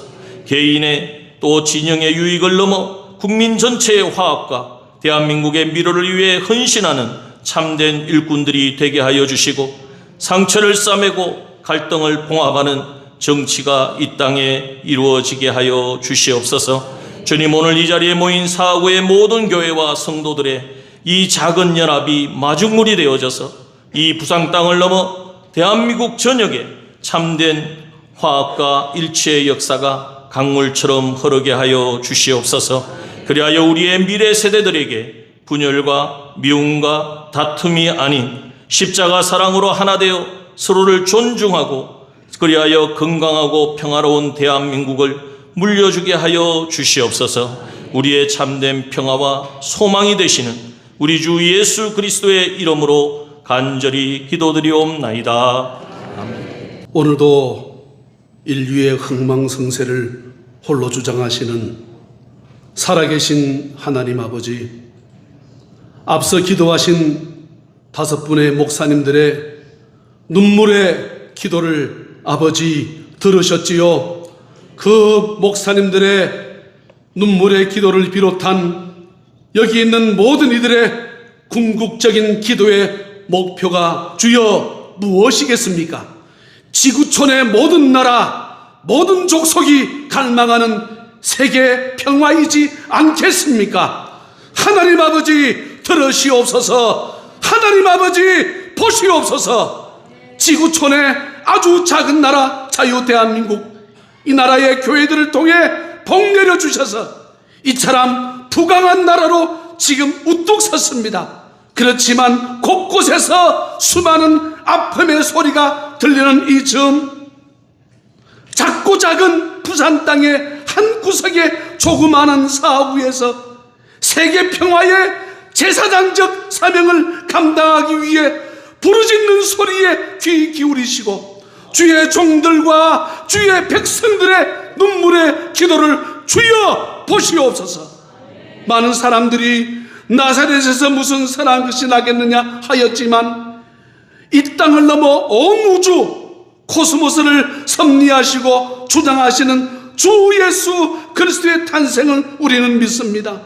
개인의 또 진영의 유익을 넘어 국민 전체의 화합과 대한민국의 미래를 위해 헌신하는 참된 일꾼들이 되게 하여 주시고, 상처를 싸매고 갈등을 봉합하는 정치가 이 땅에 이루어지게 하여 주시옵소서. 주님, 오늘 이 자리에 모인 사구의 모든 교회와 성도들의 이 작은 연합이 마중물이 되어져서 이 부상 땅을 넘어 대한민국 전역에 참된 화합과 일치의 역사가 강물처럼 흐르게 하여 주시옵소서. 그리하여 우리의 미래 세대들에게 분열과 미움과 다툼이 아닌 십자가 사랑으로 하나 되어 서로를 존중하고 그리하여 건강하고 평화로운 대한민국을 물려주게 하여 주시옵소서. 우리의 참된 평화와 소망이 되시는 우리 주 예수 그리스도의 이름으로 간절히 기도드리옵나이다. 아멘. 오늘도 인류의 흥망성쇠를 홀로 주장하시는 살아계신 하나님 아버지, 앞서 기도하신 5분의 목사님들의 눈물의 기도를 아버지 들으셨지요. 그 목사님들의 눈물의 기도를 비롯한 여기 있는 모든 이들의 궁극적인 기도의 목표가 주여 무엇이겠습니까? 지구촌의 모든 나라, 모든 족속이 갈망하는 세계 평화이지 않겠습니까? 하나님 아버지 들으시옵소서. 하나님 아버지 보시옵소서. 지구촌의 아주 작은 나라 자유 대한민국, 이 나라의 교회들을 통해 복 내려 주셔서 이처럼 부강한 나라로 지금 우뚝 섰습니다. 그렇지만 곳곳에서 수많은 아픔의 소리가 들리는 이 즈음, 작고 작은 부산 땅의 한 구석의 조그마한 사업부에서 세계 평화의 제사장적 사명을 감당하기 위해 부르짖는 소리에 귀 기울이시고 주의 종들과 주의 백성들의 눈물의 기도를 주여 보시옵소서. 많은 사람들이 나사렛에서 무슨 선한 것이 나겠느냐 하였지만 이 땅을 넘어 온 우주 코스모스를 섭리하시고 주장하시는 주 예수 그리스도의 탄생을 우리는 믿습니다.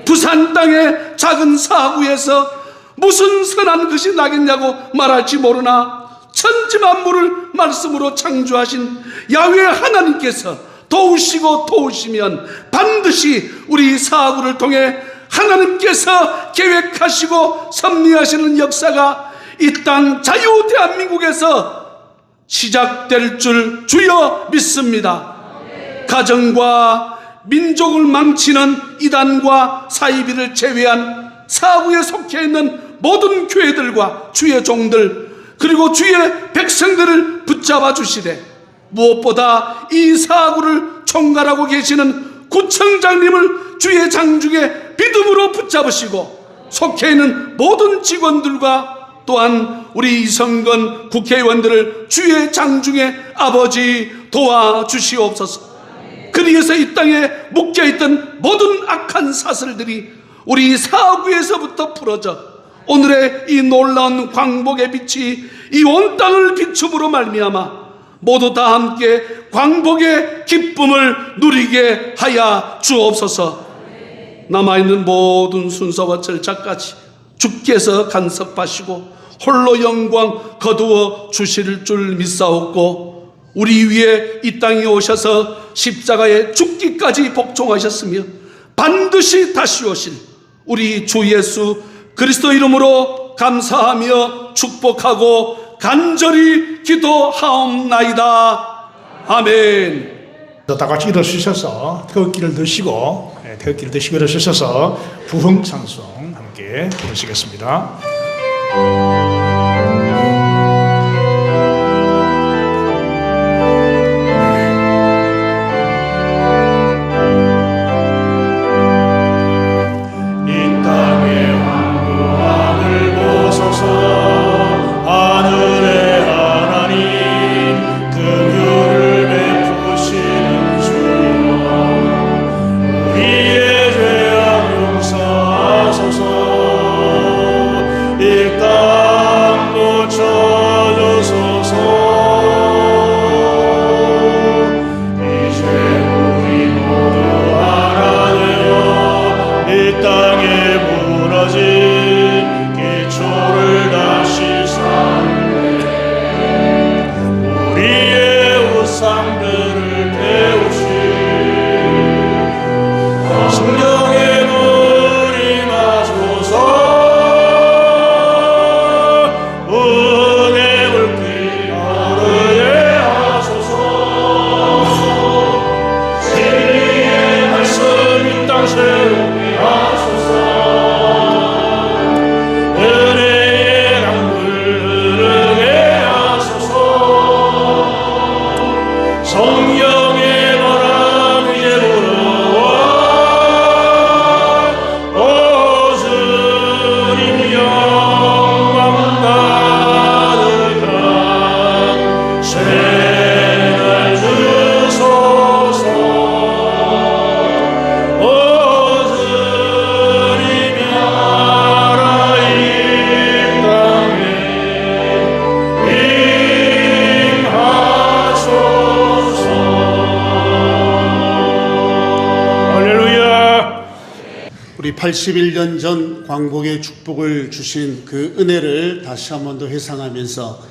부산 땅의 작은 사구에서 무슨 선한 것이 나겠냐고 말할지 모르나 천지만물을 말씀으로 창조하신 야훼 하나님께서 도우시고 도우시면 반드시 우리 사구를 통해 하나님께서 계획하시고 섭리하시는 역사가 이 땅 자유 대한민국에서 시작될 줄 주여 믿습니다. 가정과 민족을 망치는 이단과 사이비를 제외한 사구에 속해 있는 모든 교회들과 주의 종들 그리고 주의 백성들을 붙잡아 주시되, 무엇보다 이 사구를 총괄하고 계시는 구청장님을 주의 장중에 믿음으로 붙잡으시고 속해 있는 모든 직원들과 또한 우리 이성건 국회의원들을 주의 장중에 아버지 도와주시옵소서. 그리에서 이 땅에 묶여있던 모든 악한 사슬들이 우리 사구에서부터 풀어져 오늘의 이 놀라운 광복의 빛이 이 온 땅을 비춤으로 말미암아 모두 다 함께 광복의 기쁨을 누리게 하여 주옵소서. 남아있는 모든 순서와 절차까지 주께서 간섭하시고 홀로 영광 거두어 주실 줄 믿사옵고, 우리 위에 이 땅에 오셔서 십자가에 죽기까지 복종하셨으며 반드시 다시 오실 우리 주 예수 그리스도 이름으로 감사하며 축복하고 간절히 기도하옵나이다. 아멘. 다 같이 일어서셔서 태극기를 드시고 일어서셔서 부흥찬송 함께 부르시겠습니다. 우리 81년 전 광복의 축복을 주신 그 은혜를 다시 한 번 더 회상하면서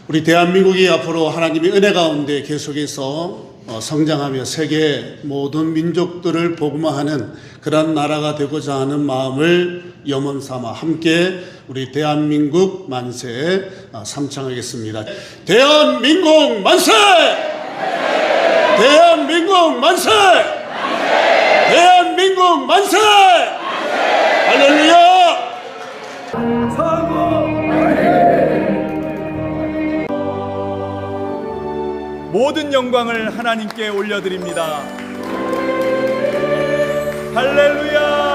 우리 대한민국이 앞으로 하나님의 은혜 가운데 계속해서 성장하며 세계 모든 민족들을 복음화하는 그런 나라가 되고자 하는 마음을 염원 삼아 함께 우리 대한민국 만세 삼창하겠습니다. 대한민국 만세! 대한민국 만세! 대한민국 만세! 할렐루야! 모든 영광을 하나님께 올려드립니다. 할렐루야!